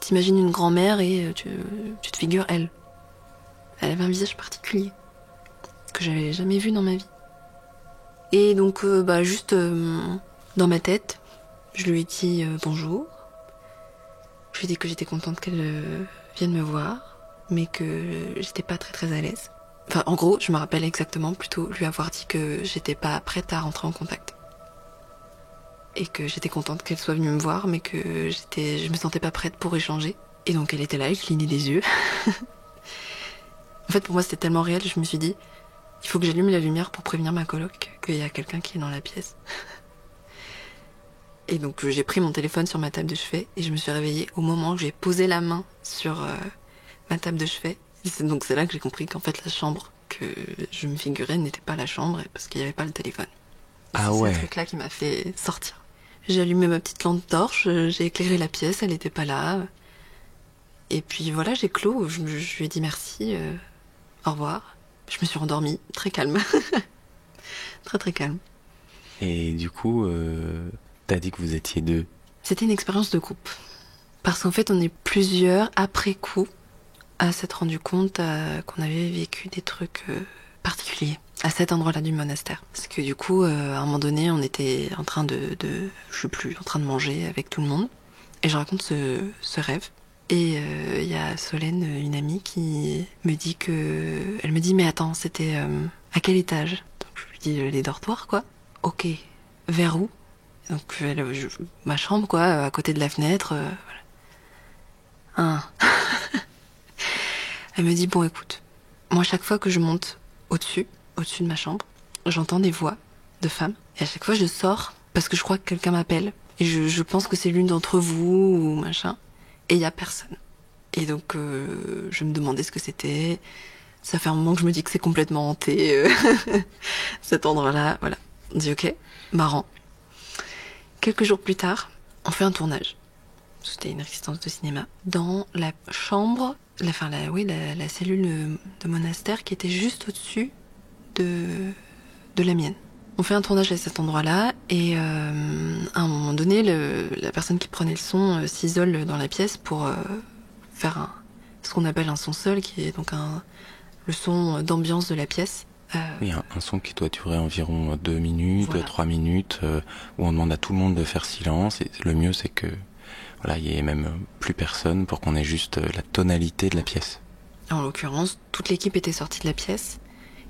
t'imagines une grand-mère et tu te figures elle. Elle avait un visage particulier que j'avais jamais vu dans ma vie. Et donc, juste dans ma tête, je lui ai dit bonjour. Je lui ai dit que j'étais contente qu'elle vienne me voir, mais que j'étais pas très très à l'aise. Enfin, en gros, je me rappelle exactement plutôt lui avoir dit que j'étais pas prête à rentrer en contact. Et que j'étais contente qu'elle soit venue me voir, mais que je me sentais pas prête pour échanger. Et donc elle était là, elle clignait des yeux. En fait, pour moi, c'était tellement réel, je me suis dit, il faut que j'allume la lumière pour prévenir ma coloc qu'il y a quelqu'un qui est dans la pièce. Et donc j'ai pris mon téléphone sur ma table de chevet et je me suis réveillée au moment où j'ai posé la main sur ma table de chevet. Donc c'est là que j'ai compris qu'en fait la chambre que je me figurais n'était pas la chambre parce qu'il n'y avait pas le téléphone.
Ah
C'est
ouais.
ce truc-là qui m'a fait sortir. J'ai allumé ma petite lampe torche, j'ai éclairé la pièce, elle n'était pas là. Et puis voilà, j'ai clos, je lui ai dit merci, au revoir. Je me suis rendormie, très calme. Très très calme.
Et du coup, t'as dit que vous étiez deux.
C'était une expérience de groupe. Parce qu'en fait, on est plusieurs, après coup, à s'être rendu compte qu'on avait vécu des trucs particuliers à cet endroit-là du monastère. Parce que du coup, à un moment donné, on était en train je sais plus, en train de manger avec tout le monde. Et je raconte ce rêve. Et il y a Solène, une amie, qui me dit que... Elle me dit, mais attends, c'était à quel étage? Donc je lui dis, les dortoirs, quoi. Ok, vers où? Donc ma chambre, quoi, à côté de la fenêtre. Voilà. Elle me dit, bon écoute, moi chaque fois que je monte au-dessus de ma chambre, j'entends des voix de femmes. Et à chaque fois je sors parce que je crois que quelqu'un m'appelle. Et je pense que c'est l'une d'entre vous ou machin. Et il y a personne. Et donc je me demandais ce que c'était. Ça fait un moment que je me dis que c'est complètement hanté, cet endroit-là. Voilà. On dit ok, marrant. Quelques jours plus tard, on fait un tournage. C'était une résidence de cinéma. Dans la chambre, la cellule de monastère qui était juste au-dessus de la mienne. On fait un tournage à cet endroit-là et à un moment donné, la personne qui prenait le son s'isole dans la pièce pour faire ce qu'on appelle un son seul, qui est donc le son d'ambiance de la pièce.
Oui, un son qui doit durer environ 2 minutes,
Voilà.
3 minutes, où on demande à tout le monde de faire silence. Et le mieux, c'est que voilà, il y ait même plus personne pour qu'on ait juste la tonalité de la pièce.
En l'occurrence, toute l'équipe était sortie de la pièce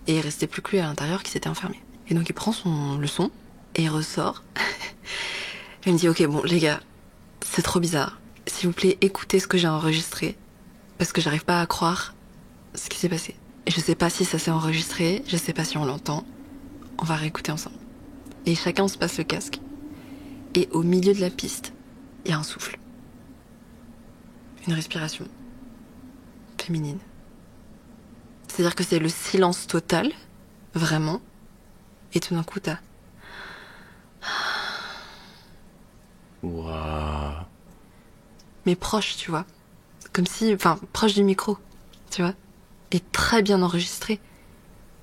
et il restait plus que lui à l'intérieur qui s'était enfermé. Et donc il prend le son et il ressort. Il me dit ok bon les gars, c'est trop bizarre. S'il vous plaît écoutez ce que j'ai enregistré parce que j'arrive pas à croire ce qui s'est passé. Et je sais pas si ça s'est enregistré, je sais pas si on l'entend. On va réécouter ensemble. Et chacun on se passe le casque. Et au milieu de la piste, il y a un souffle. Une respiration féminine. C'est-à-dire que c'est le silence total, vraiment. Et tout d'un coup, t'as...
Waouh.
Mais proche, tu vois. Comme si... Enfin, proche du micro, tu vois. Et très bien enregistré.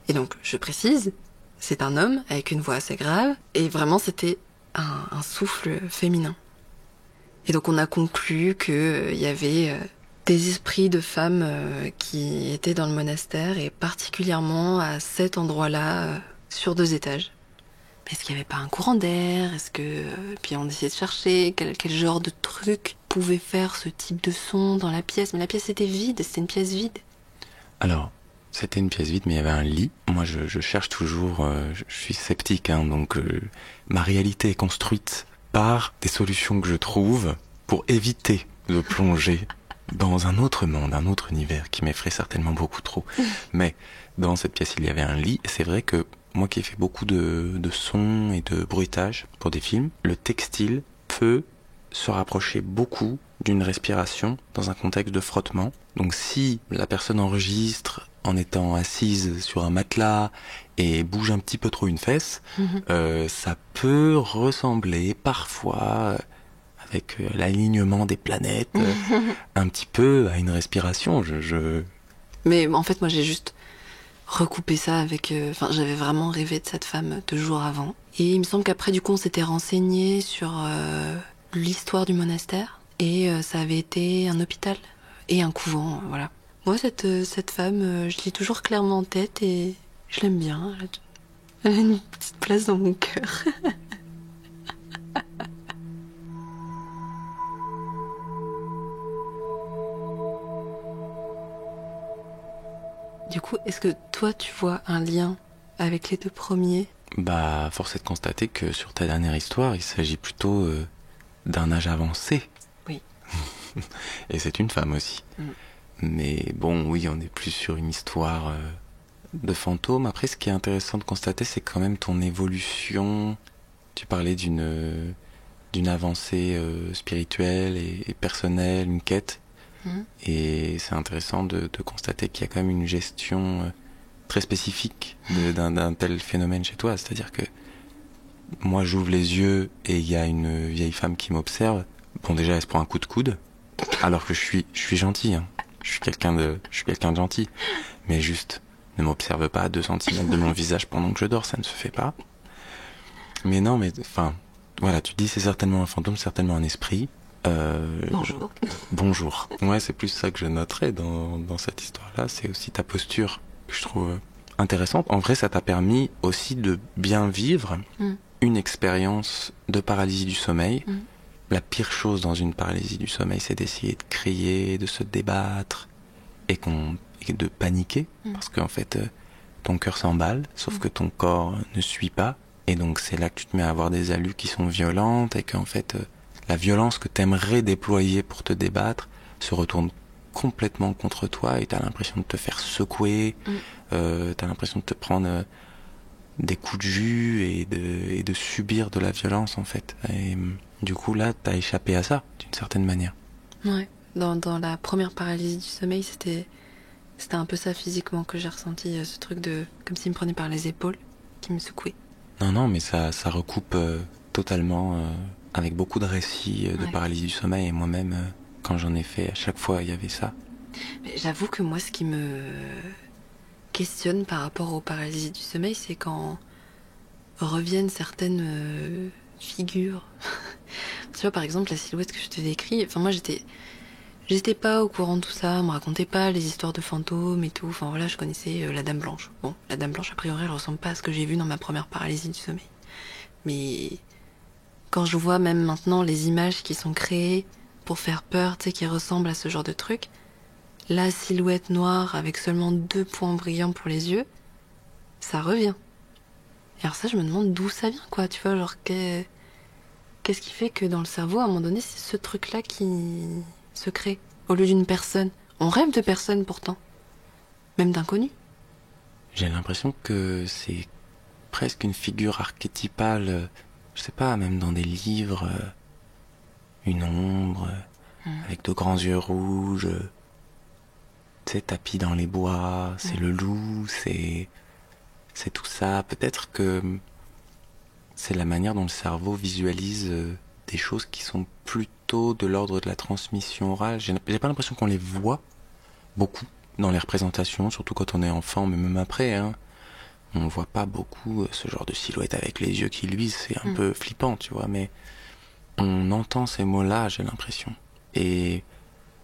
Et donc, je précise, c'est un homme avec une voix assez grave. Et vraiment, c'était un souffle féminin. Et donc, on a conclu qu'il y avait... des esprits de femmes qui étaient dans le monastère et particulièrement à cet endroit-là, sur 2 étages. Mais est-ce qu'il n'y avait pas un courant d'air? Est-ce que... Puis on essayait de chercher quel genre de truc pouvait faire ce type de son dans la pièce. Mais la pièce était vide, c'était une pièce vide.
Alors, c'était une pièce vide, mais il y avait un lit. Moi, je cherche toujours, je suis sceptique, hein, donc ma réalité est construite par des solutions que je trouve pour éviter de plonger dans un autre monde, un autre univers qui m'effraie certainement beaucoup trop. Mais dans cette pièce, il y avait un lit. Et c'est vrai que moi qui ai fait beaucoup de sons et de bruitage pour des films, le textile peut se rapprocher beaucoup d'une respiration dans un contexte de frottement. Donc si la personne enregistre en étant assise sur un matelas et bouge un petit peu trop une fesse, ça peut ressembler parfois... avec l'alignement des planètes, un petit peu à une respiration.
Mais en fait, moi, j'ai juste recoupé ça avec... Enfin, j'avais vraiment rêvé de cette femme 2 jours avant. Et il me semble qu'après, du coup, on s'était renseigné sur l'histoire du monastère. Et ça avait été un hôpital et un couvent, voilà. Moi, cette femme, je l'ai toujours clairement en tête et je l'aime bien. Elle a une petite place dans mon cœur. Du coup, est-ce que toi, tu vois un lien avec les deux premiers?
Bah, force est de constater que sur ta dernière histoire, il s'agit plutôt d'un âge avancé.
Oui.
Et c'est une femme aussi. Mais bon, oui, on est plus sur une histoire de fantôme. Après, ce qui est intéressant de constater, c'est quand même ton évolution. Tu parlais d'une avancée spirituelle et personnelle, une quête. Et c'est intéressant de constater qu'il y a quand même une gestion très spécifique d'un tel phénomène chez toi. C'est-à-dire que moi, j'ouvre les yeux et il y a une vieille femme qui m'observe. Bon, déjà, elle se prend un coup de coude, alors que je suis gentil. Hein. Je suis quelqu'un de gentil. Mais juste, ne m'observe pas à 2 centimètres de mon visage pendant que je dors, ça ne se fait pas. Mais non, mais enfin, voilà, tu te dis c'est certainement un fantôme, certainement un esprit.
Bonjour.
Bonjour. Ouais, c'est plus ça que je noterais dans cette histoire-là. C'est aussi ta posture que je trouve intéressante. En vrai, ça t'a permis aussi de bien vivre une expérience de paralysie du sommeil. La pire chose dans une paralysie du sommeil, c'est d'essayer de crier, de se débattre et de paniquer. Parce qu'en fait, ton cœur s'emballe, sauf que ton corps ne suit pas. Et donc, c'est là que tu te mets à avoir des allus qui sont violentes et qu'en fait, la violence que t'aimerais déployer pour te débattre se retourne complètement contre toi et t'as l'impression de te faire secouer, t'as l'impression de te prendre des coups de jus et de subir de la violence en fait. Et du coup là, t'as échappé à ça d'une certaine manière.
Ouais. Dans la première paralysie du sommeil, c'était un peu ça physiquement que j'ai ressenti, ce truc de comme s'il me prenait par les épaules, qui me secouait.
Non, mais ça recoupe totalement avec beaucoup de récits de paralysie du sommeil et moi-même quand j'en ai fait, à chaque fois il y avait ça.
Mais j'avoue que moi, ce qui me questionne par rapport aux paralysies du sommeil, c'est quand reviennent certaines figures. Tu vois, par exemple, la silhouette que je te décris, enfin moi j'étais pas au courant de tout ça, on me racontait pas les histoires de fantômes et tout, enfin voilà, je connaissais la Dame Blanche. Bon, la Dame Blanche, a priori, elle ressemble pas à ce que j'ai vu dans ma première paralysie du sommeil. Mais quand je vois même maintenant les images qui sont créées pour faire peur, tu sais, qui ressemblent à ce genre de truc, la silhouette noire avec seulement 2 points brillants pour les yeux, ça revient. Et alors ça, je me demande d'où ça vient, quoi, tu vois, genre qu'est-ce qui fait que dans le cerveau, à un moment donné, c'est ce truc-là qui se crée, au lieu d'une personne. On rêve de personnes pourtant, même d'inconnus.
J'ai l'impression que c'est presque une figure archétypale, je sais pas, même dans des livres, une ombre, avec de grands yeux rouges, tu sais, tapis dans les bois, c'est le loup, c'est tout ça. Peut-être que c'est la manière dont le cerveau visualise des choses qui sont plutôt de l'ordre de la transmission orale. J'ai pas l'impression qu'on les voit beaucoup dans les représentations, surtout quand on est enfant, mais même après, hein. On voit pas beaucoup ce genre de silhouette avec les yeux qui luisent, c'est un peu flippant, tu vois, mais on entend ces mots-là, j'ai l'impression. Et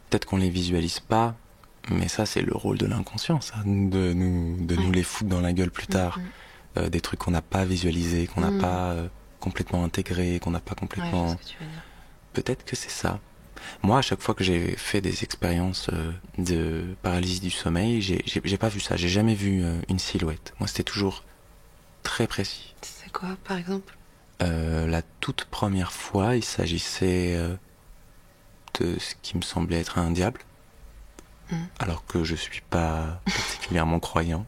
peut-être qu'on les visualise pas, mais ça c'est le rôle de l'inconscient, ça, de nous les foutre dans la gueule plus tard. Des trucs qu'on n'a pas visualisés, qu'on n'a pas complètement intégrés, qu'on n'a pas complètement...
Ouais, je sais ce que tu veux dire.
Peut-être que c'est ça. Moi, à chaque fois que j'ai fait des expériences de paralysie du sommeil, j'ai pas vu ça. J'ai jamais vu une silhouette. Moi, c'était toujours très précis.
C'est quoi, par exemple?
La toute première fois, il s'agissait de ce qui me semblait être un diable, alors que je suis pas particulièrement croyant.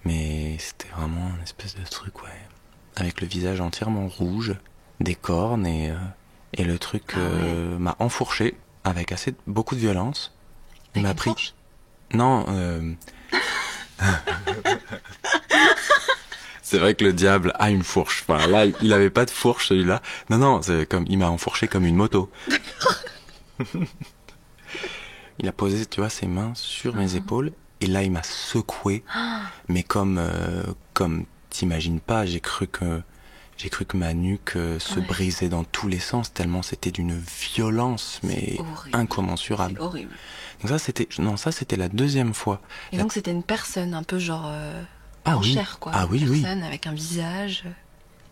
Mais c'était vraiment une espèce de truc, ouais, avec le visage entièrement rouge, des cornes et le truc m'a enfourché avec beaucoup de violence. Il m'a pris.
Fourche?
Non. C'est vrai que le diable a une fourche. Enfin là, il avait pas de fourche celui-là. Non, c'est comme il m'a enfourché comme une moto. Il a posé, tu vois, ses mains sur mes épaules et là il m'a secoué. Mais comme t'imagines pas, j'ai cru que ma nuque se brisait dans tous les sens tellement c'était d'une violence mais incommensurable.
C'est horrible.
Donc ça c'était la deuxième fois.
Et donc c'était une personne un peu genre
Ah
en
oui.
chair, quoi.
Ah oui,
Une
oui.
personne avec un visage.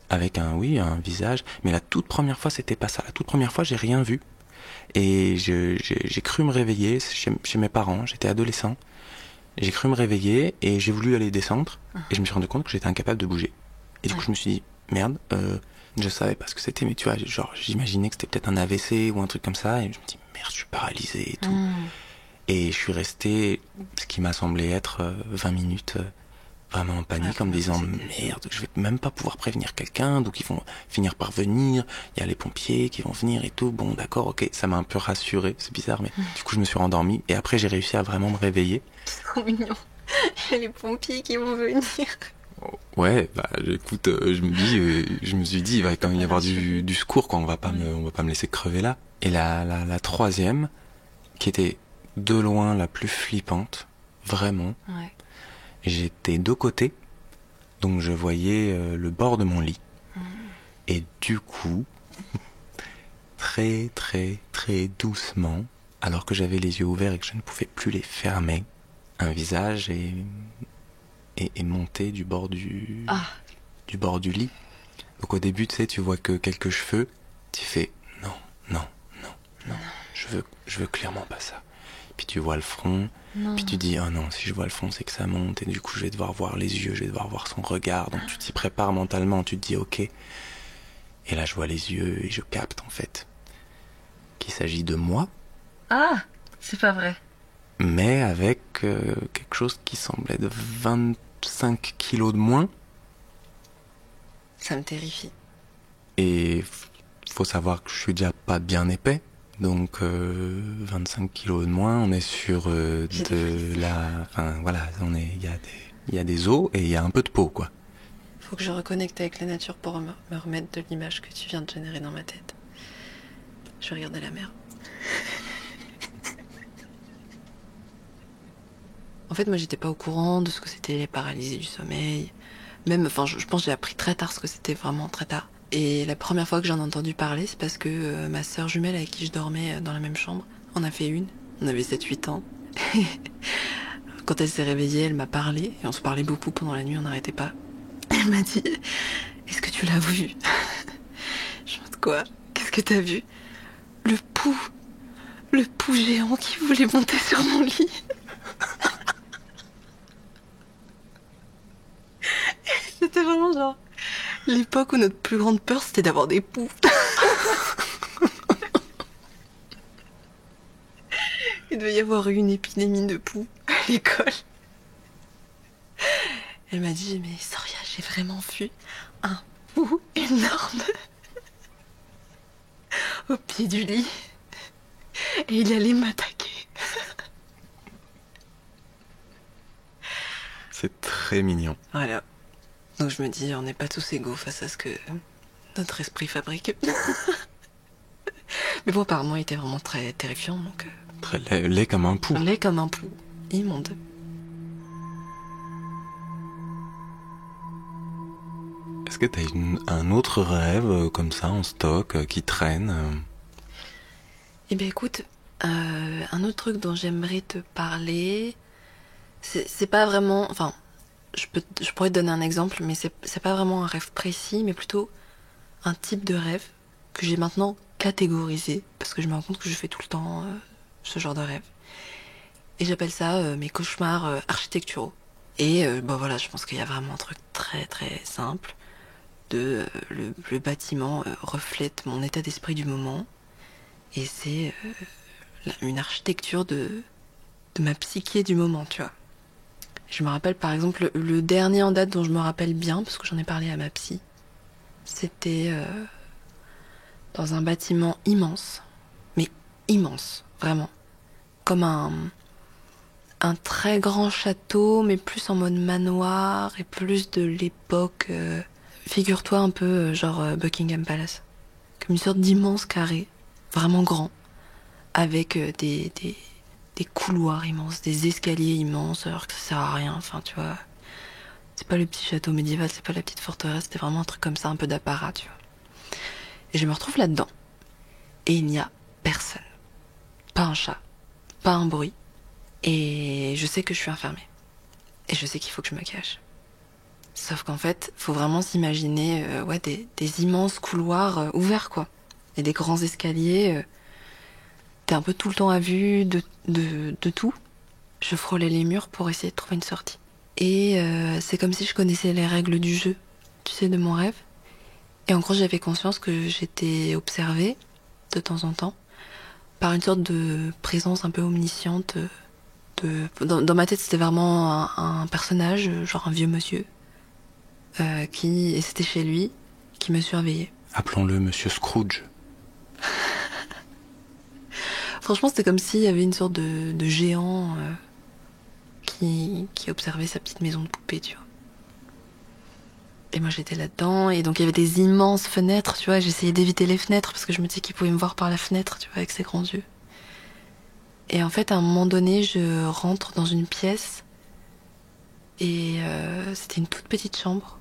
Avec un visage. Mais la toute première fois, c'était pas ça. La toute première fois, j'ai rien vu. Et j'ai cru me réveiller chez mes parents. J'étais adolescent. J'ai cru me réveiller et j'ai voulu aller descendre. Et je me suis rendu compte que j'étais incapable de bouger. Et du coup,
Ouais.
je me suis dit, merde, je savais pas ce que c'était, mais tu vois, genre, j'imaginais que c'était peut-être un AVC ou un truc comme ça. Et je me dis, merde, je suis paralysé et tout. Et je suis resté, ce qui m'a semblé être 20 minutes, vraiment en panique,
Ouais,
en me disant,
c'est-
merde, je vais même pas pouvoir prévenir quelqu'un, donc ils vont finir par venir, il y a les pompiers qui vont venir et tout. Bon, d'accord, ok, ça m'a un peu rassuré, c'est bizarre, mais du coup, je me suis rendormi, et après, j'ai réussi à vraiment me réveiller.
C'est trop mignon. Il y a les pompiers qui vont venir.
Ouais, bah, écoute, je me suis dit, il va quand même y avoir du secours, quoi, on va pas me laisser crever là. Et la troisième, qui était de loin la plus flippante, vraiment,
Ouais.
j'étais de côté, donc je voyais le bord de mon lit. Et du coup, très très très doucement, alors que j'avais les yeux ouverts et que je ne pouvais plus les fermer, un visage est monté du bord du lit. Donc au début, tu sais, tu vois que quelques cheveux, tu fais non, non, non, non, je veux clairement pas ça. Puis tu vois le front,
Non.
puis tu dis oh non, si je vois le front, c'est que ça monte, et du coup je vais devoir voir les yeux, je vais devoir voir son regard, donc tu t'y prépares mentalement, tu te dis ok. Et là je vois les yeux et je capte en fait qu'il s'agit de moi,
Ah, c'est pas vrai.
mais avec quelque chose qui semblait de 25 kilos de moins.
Ça me terrifie.
Et faut savoir que je suis déjà pas bien épais, donc 25 kilos de moins, on est sur
J'ai des
enfin voilà, il y a des os et il y a un peu de peau, quoi.
Faut que je reconnecte avec la nature pour me remettre de l'image que tu viens de générer dans ma tête. Je vais regarder la mer. En fait, moi, j'étais pas au courant de ce que c'était les paralysies du sommeil. Même, enfin, je pense que j'ai appris très tard ce que c'était, vraiment très tard. Et la première fois que j'en ai entendu parler, c'est parce que ma sœur jumelle avec qui je dormais dans la même chambre en a fait une. On avait 7-8 ans. Quand elle s'est réveillée, elle m'a parlé. Et on se parlait beaucoup pendant la nuit, on n'arrêtait pas. Elle m'a dit, est-ce que tu l'as vu? Je me dis quoi? Qu'est-ce que t'as vu? Le pouls géant qui voulait monter sur mon lit. C'était vraiment genre l'époque où notre plus grande peur c'était d'avoir des poux. Il devait y avoir eu une épidémie de poux à l'école. Elle m'a dit, mais Soria, j'ai vraiment vu un pou énorme au pied du lit. Et il allait m'attaquer.
C'est très mignon.
Voilà. Donc je me dis, on n'est pas tous égaux face à ce que notre esprit fabrique. Mais bon, apparemment, il était vraiment très terrifiant, donc...
Très laid comme un pou.
laid comme un pou. Immonde.
Est-ce que t'as un autre rêve comme ça en stock qui traîne
Eh bien, écoute, un autre truc dont j'aimerais te parler, c'est pas vraiment... Enfin, je pourrais te donner un exemple, mais c'est pas vraiment un rêve précis, mais plutôt un type de rêve que j'ai maintenant catégorisé, parce que je me rends compte que je fais tout le temps ce genre de rêve. Et j'appelle ça mes cauchemars architecturaux. Et bon voilà, je pense qu'il y a vraiment un truc très très simple. Le bâtiment reflète mon état d'esprit du moment. Et c'est une architecture de ma psyché du moment, tu vois. Je me rappelle par exemple le dernier en date dont je me rappelle bien, parce que j'en ai parlé à ma psy. C'était dans un bâtiment immense, mais immense, vraiment. Comme un très grand château, mais plus en mode manoir et plus de l'époque. Figure-toi un peu genre Buckingham Palace. Comme une sorte d'immense carré, vraiment grand, avec des couloirs immenses, des escaliers immenses, alors que ça sert à rien, enfin tu vois. C'est pas le petit château médiéval, c'est pas la petite forteresse, c'était vraiment un truc comme ça, un peu d'apparat, tu vois. Et je me retrouve là-dedans. Et il n'y a personne. Pas un chat, pas un bruit. Et je sais que je suis enfermée. Et je sais qu'il faut que je me cache. Sauf qu'en fait, faut vraiment s'imaginer des immenses couloirs ouverts, quoi. Et des grands escaliers. T'es un peu tout le temps à vue de tout. Je frôlais les murs pour essayer de trouver une sortie. Et c'est comme si je connaissais les règles du jeu, tu sais, de mon rêve. Et en gros, j'avais conscience que j'étais observée, de temps en temps, par une sorte de présence un peu omnisciente. Dans ma tête, c'était vraiment un personnage, genre un vieux monsieur, et c'était chez lui, qui me surveillait.
Appelons-le Monsieur Scrooge.
Franchement, c'était comme s'il y avait une sorte de géant qui observait sa petite maison de poupée, tu vois. Et moi, j'étais là-dedans, et donc il y avait des immenses fenêtres, tu vois. J'essayais d'éviter les fenêtres, parce que je me disais qu'il pouvait me voir par la fenêtre, tu vois, avec ses grands yeux. Et en fait, à un moment donné, je rentre dans une pièce, et c'était une toute petite chambre,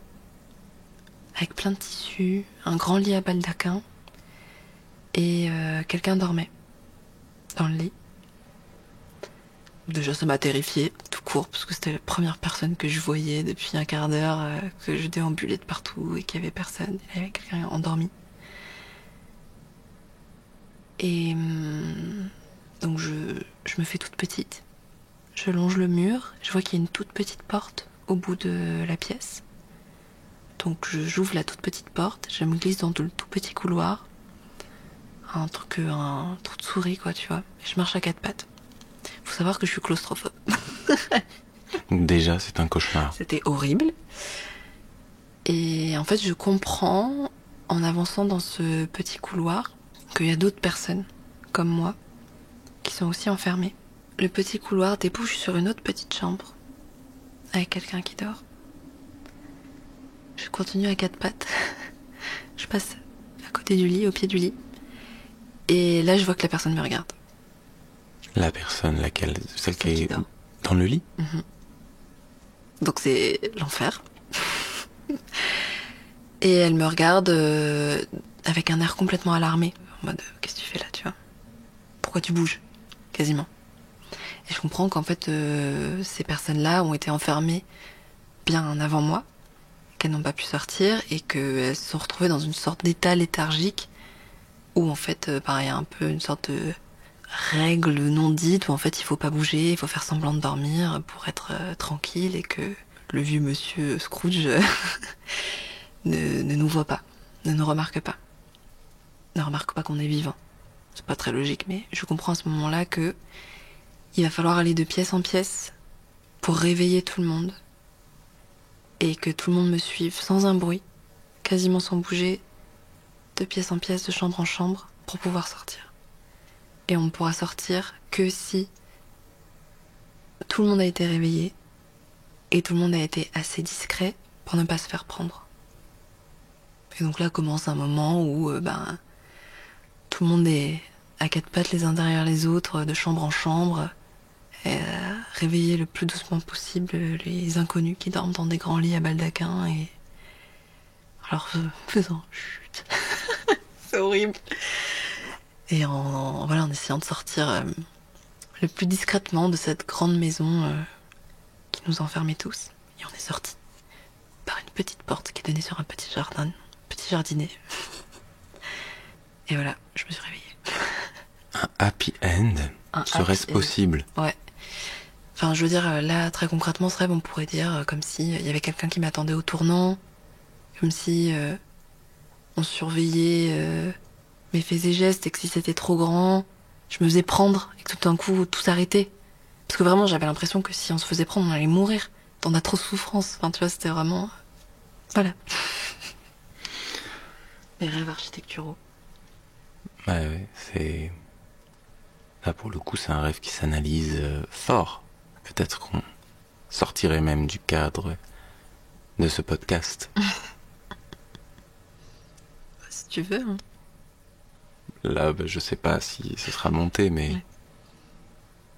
avec plein de tissus, un grand lit à baldaquin, et quelqu'un dormait dans le lit. Déjà, ça m'a terrifiée, tout court, parce que c'était la première personne que je voyais depuis un quart d'heure, que je déambulais de partout et qu'il y avait personne. Il y avait quelqu'un endormi. Et donc je me fais toute petite. Je longe le mur, je vois qu'il y a une toute petite porte au bout de la pièce. Donc j'ouvre la toute petite porte, je me glisse dans le tout petit couloir. Un trou de souris, quoi, tu vois. Et je marche à quatre pattes. Faut savoir que je suis claustrophobe.
Déjà, c'est un cauchemar.
C'était horrible. Et en fait, je comprends, en avançant dans ce petit couloir, qu'il y a d'autres personnes, comme moi, qui sont aussi enfermées. Le petit couloir débouche sur une autre petite chambre, avec quelqu'un qui dort. Je continue à quatre pattes. Je passe à côté du lit, au pied du lit. Et là, je vois que la personne me regarde.
La personne, laquelle? Celle qui est
dort.
dans le lit?
Donc c'est l'enfer. Et elle me regarde avec un air complètement alarmé. En mode, qu'est-ce que tu fais là, tu vois? Pourquoi tu bouges? Quasiment. Et je comprends qu'en fait, ces personnes-là ont été enfermées bien avant moi, qu'elles n'ont pas pu sortir et qu'elles se sont retrouvées dans une sorte d'état léthargique où en fait, il y a un peu une sorte de règle non dite où en fait il faut pas bouger, il faut faire semblant de dormir pour être tranquille et que le vieux monsieur Scrooge ne nous voit pas, ne nous remarque pas. Ne remarque pas qu'on est vivant. C'est pas très logique, mais je comprends à ce moment-là que il va falloir aller de pièce en pièce pour réveiller tout le monde et que tout le monde me suive sans un bruit, quasiment sans bouger, de pièce en pièce, de chambre en chambre, pour pouvoir sortir. Et on ne pourra sortir que si tout le monde a été réveillé et tout le monde a été assez discret pour ne pas se faire prendre. Et donc là commence un moment où tout le monde est à quatre pattes les uns derrière les autres, de chambre en chambre, et réveiller le plus doucement possible les inconnus qui dorment dans des grands lits à baldaquin et alors faisant chut. C'est horrible. Et en essayant de sortir le plus discrètement de cette grande maison qui nous enfermait tous. Et on est sorti par une petite porte qui donnait sur un petit jardin, petit jardinet. Et voilà, je me suis réveillée.
Un happy end? Serait-ce possible?
Ouais. Enfin, je veux dire, là, très concrètement, ce rêve, on pourrait dire comme si il y avait quelqu'un qui m'attendait au tournant, comme si on surveillait mes faits et gestes et que si c'était trop grand, je me faisais prendre et que tout d'un coup, tout s'arrêtait. Parce que vraiment, j'avais l'impression que si on se faisait prendre, on allait mourir dans d'atroces souffrances. Enfin, tu vois, c'était vraiment... Voilà. Mes rêves architecturaux.
Ouais, c'est... Là, pour le coup, c'est un rêve qui s'analyse fort. Peut-être qu'on sortirait même du cadre de ce podcast.
Si tu veux, hein.
Là, je sais pas si ce sera monté, mais
Ouais.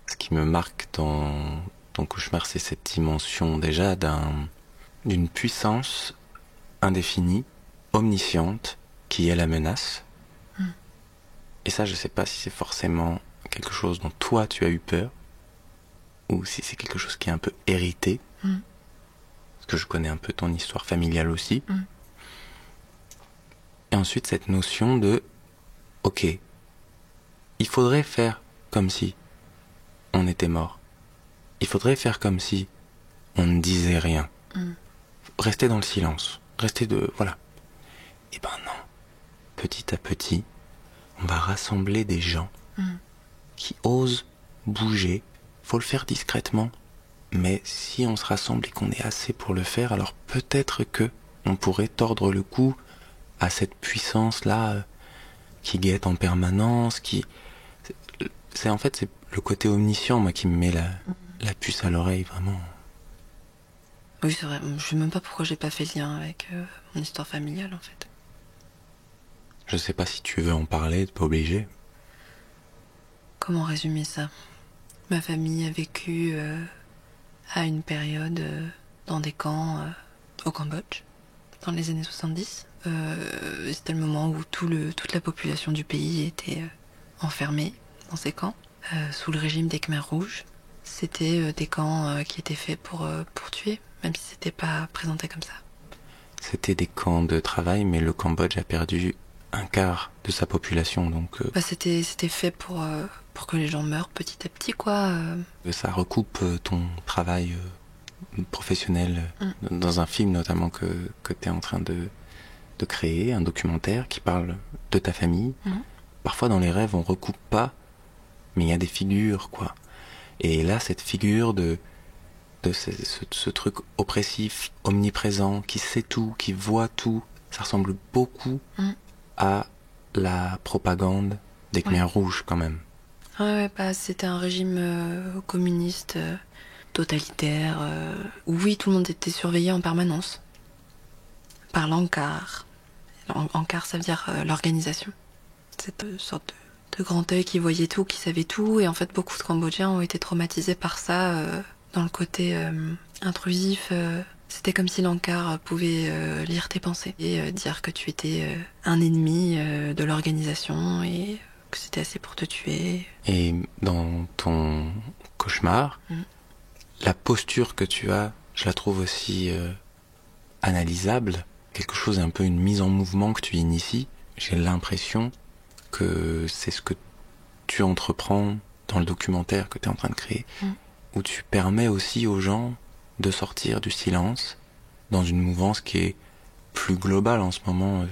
Ce qui me marque dans ton cauchemar, c'est cette dimension déjà d'une puissance indéfinie, omnisciente, qui est la menace. Et ça, je sais pas si c'est forcément quelque chose dont toi tu as eu peur, ou si c'est quelque chose qui est un peu hérité. Parce que je connais un peu ton histoire familiale aussi. Et ensuite, cette notion de, ok, il faudrait faire comme si on était mort. Il faudrait faire comme si on ne disait rien. Rester dans le silence. Voilà. Et ben non. Petit à petit, on va rassembler des gens qui osent bouger. Faut le faire discrètement. Mais si on se rassemble et qu'on est assez pour le faire, alors peut-être que on pourrait tordre le cou à cette puissance-là qui guette en permanence, c'est le côté omniscient, moi, qui me met la puce à l'oreille, vraiment.
Oui, c'est vrai. Je sais même pas pourquoi j'ai pas fait le lien avec mon histoire familiale, en fait.
Je sais pas si tu veux en parler, t'es pas obligé.
Comment résumer ça? Ma famille a vécu à une période dans des camps au Cambodge, dans les années 70. C'était le moment où toute la population du pays était enfermée dans ces camps, sous le régime des Khmers rouges. C'était des camps qui étaient faits pour tuer, même si c'était pas présenté comme ça.
C'était des camps de travail, mais le Cambodge a perdu un quart de sa population, donc...
C'était fait pour que les gens meurent petit à petit, quoi.
Ça recoupe ton travail professionnel dans un film, notamment, que tu es en train de créer, un documentaire qui parle de ta famille. Parfois, dans les rêves, on recoupe pas, mais il y a des figures, quoi. Et là, cette figure de ce truc oppressif, omniprésent, qui sait tout, qui voit tout, ça ressemble beaucoup à la propagande des Khmers rouges, quand même.
Ouais, c'était un régime communiste, totalitaire, où oui, tout le monde était surveillé en permanence par l'Ankar. L'Ankar, ça veut dire l'organisation. Cette sorte de grand œil qui voyait tout, qui savait tout, et en fait, beaucoup de Cambodgiens ont été traumatisés par ça, dans le côté intrusif. C'était comme si l'Ankar pouvait lire tes pensées et dire que tu étais un ennemi de l'organisation et que c'était assez pour te tuer.
Et dans ton cauchemar, la posture que tu as, je la trouve aussi analysable. Quelque chose, un peu une mise en mouvement que tu inities. J'ai l'impression que c'est ce que tu entreprends dans le documentaire que tu es en train de créer, où tu permets aussi aux gens de sortir du silence dans une mouvance qui est plus globale en ce moment.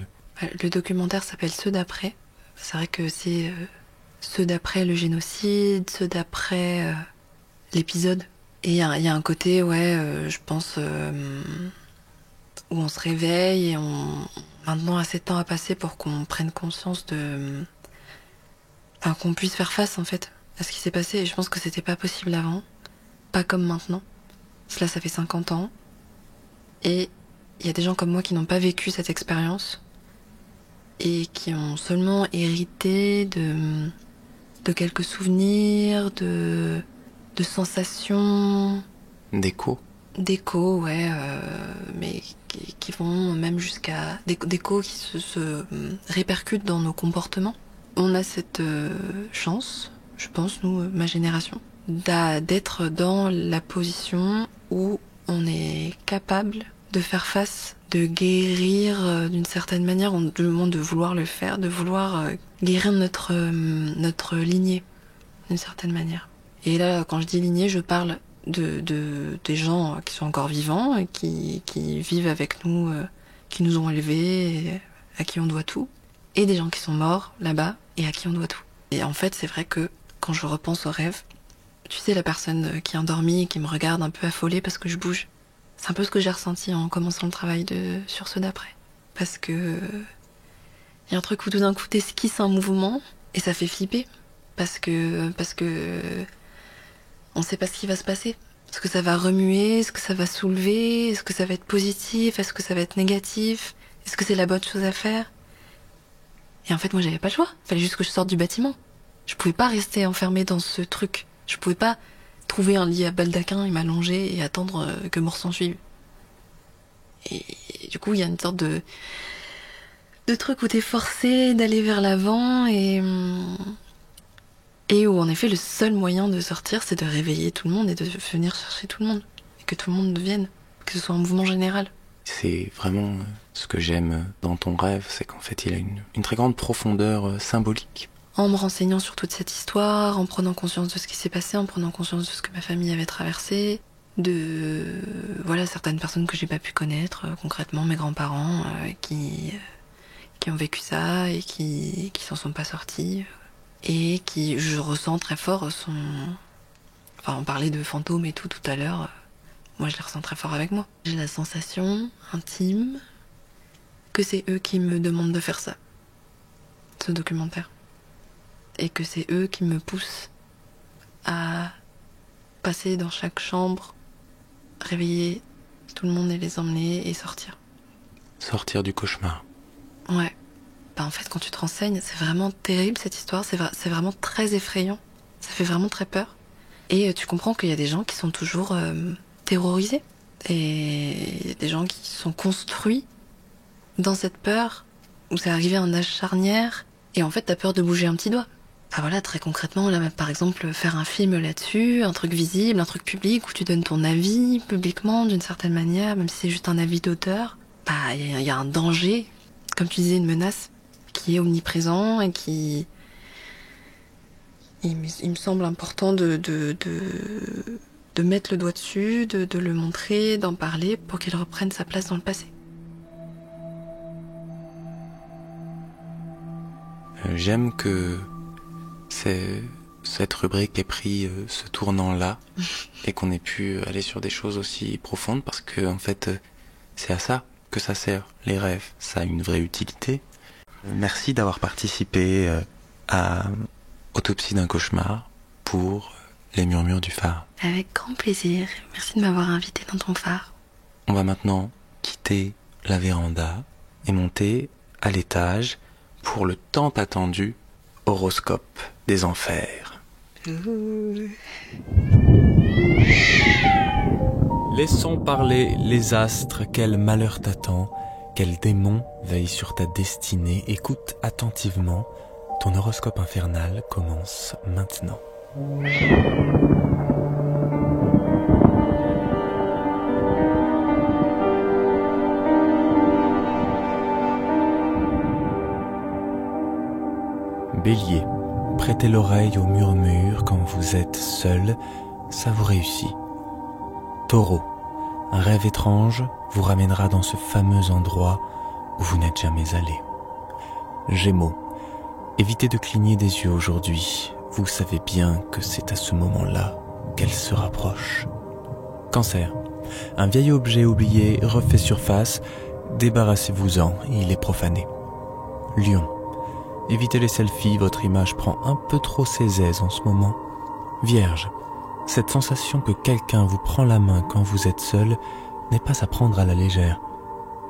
Le documentaire s'appelle Ceux d'après. C'est vrai que c'est ceux d'après le génocide, ceux d'après l'épisode. Et il y a un côté, je pense, où on se réveille et maintenant assez de temps à passer pour qu'on prenne conscience qu'on puisse faire face en fait à ce qui s'est passé. Et je pense que c'était pas possible avant, pas comme maintenant. Cela, ça fait 50 ans. Et il y a des gens comme moi qui n'ont pas vécu cette expérience et qui ont seulement hérité de quelques souvenirs, de sensations.
D'écho.
D'échos, mais qui vont même jusqu'à d'échos qui se répercutent dans nos comportements. On a cette chance, je pense, nous, ma génération, d'être dans la position où on est capable de faire face, de guérir d'une certaine manière. On nous demande de vouloir le faire, de vouloir guérir notre lignée d'une certaine manière. Et là, quand je dis lignée, je parle des gens qui sont encore vivants, et qui vivent avec nous, qui nous ont élevés, et à qui on doit tout, et des gens qui sont morts là-bas et à qui on doit tout. Et en fait, c'est vrai que quand je repense aux rêves, tu sais, la personne qui est endormie et qui me regarde un peu affolée parce que je bouge, c'est un peu ce que j'ai ressenti en commençant le travail sur ceux d'après. Parce que il y a un truc où tout d'un coup t'esquisses un mouvement et ça fait flipper. Parce que on sait pas ce qui va se passer. Est-ce que ça va remuer? Est-ce que ça va soulever? Est-ce que ça va être positif? Est-ce que ça va être négatif? Est-ce que c'est la bonne chose à faire? Et en fait, moi, j'avais pas le choix. Fallait juste que je sorte du bâtiment. Je pouvais pas rester enfermée dans ce truc. Je pouvais pas trouver un lit à baldaquin et m'allonger et attendre que mort s'en suive. Et du coup, il y a une sorte de truc où t'es forcé d'aller vers l'avant et où, en effet, le seul moyen de sortir, c'est de réveiller tout le monde et de venir chercher tout le monde. Et que tout le monde vienne. que ce soit un mouvement général.
C'est vraiment ce que j'aime dans ton rêve, c'est qu'en fait il a une très grande profondeur symbolique.
En me renseignant sur toute cette histoire, en prenant conscience de ce qui s'est passé, en prenant conscience de ce que ma famille avait traversé, de certaines personnes que j'ai pas pu connaître, concrètement mes grands-parents qui ont vécu ça et qui s'en sont pas sortis, et qui, je ressens très fort, on parlait de fantômes et tout à l'heure, moi je les ressens très fort avec moi. J'ai la sensation intime que c'est eux qui me demandent de faire ça, ce documentaire. Et que c'est eux qui me poussent à passer dans chaque chambre, réveiller tout le monde et les emmener et sortir.
Sortir du cauchemar.
Ouais. En fait, quand tu te renseignes, c'est vraiment terrible cette histoire, c'est vraiment très effrayant. Ça fait vraiment très peur. Et tu comprends qu'il y a des gens qui sont toujours terrorisés. Et des gens qui sont construits dans cette peur, où c'est arrivé à un âge charnière, et en fait t'as peur de bouger un petit doigt. Très concrètement, là, par exemple, faire un film là-dessus, un truc visible, un truc public, où tu donnes ton avis publiquement, d'une certaine manière, même si c'est juste un avis d'auteur, il y a un danger, comme tu disais, une menace, qui est omniprésent et qui... Il me semble important de mettre le doigt dessus, de le montrer, d'en parler, pour qu'il reprenne sa place dans le passé.
J'aime que cette rubrique ait pris ce tournant-là et qu'on ait pu aller sur des choses aussi profondes, parce que en fait c'est à ça que ça sert, les rêves, ça a une vraie utilité. Merci d'avoir participé à Autopsie d'un cauchemar pour Les Murmures du Phare.
Avec grand plaisir, merci de m'avoir invité dans ton phare.
On va maintenant quitter la véranda et monter à l'étage pour le tant attendu horoscope des enfers.
Laissons parler les astres, quel malheur t'attend, quel démon veille sur ta destinée. Écoute attentivement, ton horoscope infernal commence maintenant. Bélier, prêtez l'oreille aux murmures quand vous êtes seul, ça vous réussit. Taureau, un rêve étrange vous ramènera dans ce fameux endroit où vous n'êtes jamais allé. Gémeaux, évitez de cligner des yeux aujourd'hui, vous savez bien que c'est à ce moment-là qu'elle se rapproche. Cancer, un vieil objet oublié refait surface, débarrassez-vous-en, il est profané. Lion, évitez les selfies, votre image prend un peu trop ses aises en ce moment. Vierge, cette sensation que quelqu'un vous prend la main quand vous êtes seul n'est pas à prendre à la légère.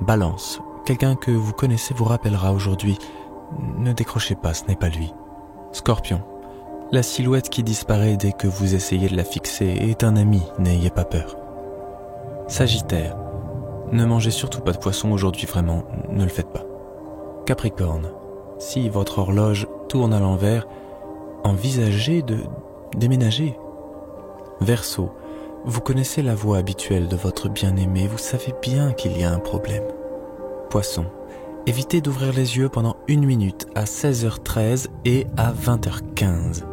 Balance, quelqu'un que vous connaissez vous rappellera aujourd'hui. Ne décrochez pas, ce n'est pas lui. Scorpion, la silhouette qui disparaît dès que vous essayez de la fixer est un ami, n'ayez pas peur. Sagittaire, ne mangez surtout pas de poisson aujourd'hui, vraiment, ne le faites pas. Capricorne, si votre horloge tourne à l'envers, envisagez de déménager. Verseau, vous connaissez la voix habituelle de votre bien-aimé, vous savez bien qu'il y a un problème. Poisson, évitez d'ouvrir les yeux pendant 1 minute à 16h13 et à 20h15.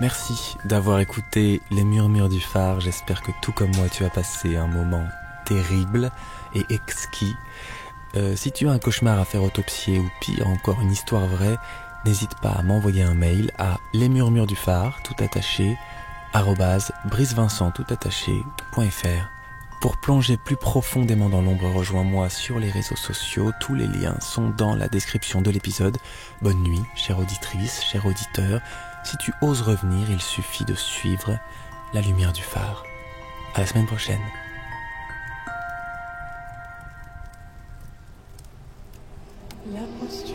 Merci d'avoir écouté Les Murmures du Phare. J'espère que tout comme moi tu as passé un moment terrible et exquis. Si tu as un cauchemar à faire autopsier ou pire encore une histoire vraie, n'hésite pas à m'envoyer un mail à lesmurmuresduphare tout attaché @bricevincent.fr. Pour plonger plus profondément dans l'ombre, rejoins-moi sur les réseaux sociaux. Tous les liens sont dans la description de l'épisode. Bonne nuit, chère auditrice, cher auditeur. Si tu oses revenir, il suffit de suivre la lumière du phare. À la semaine prochaine.
La posture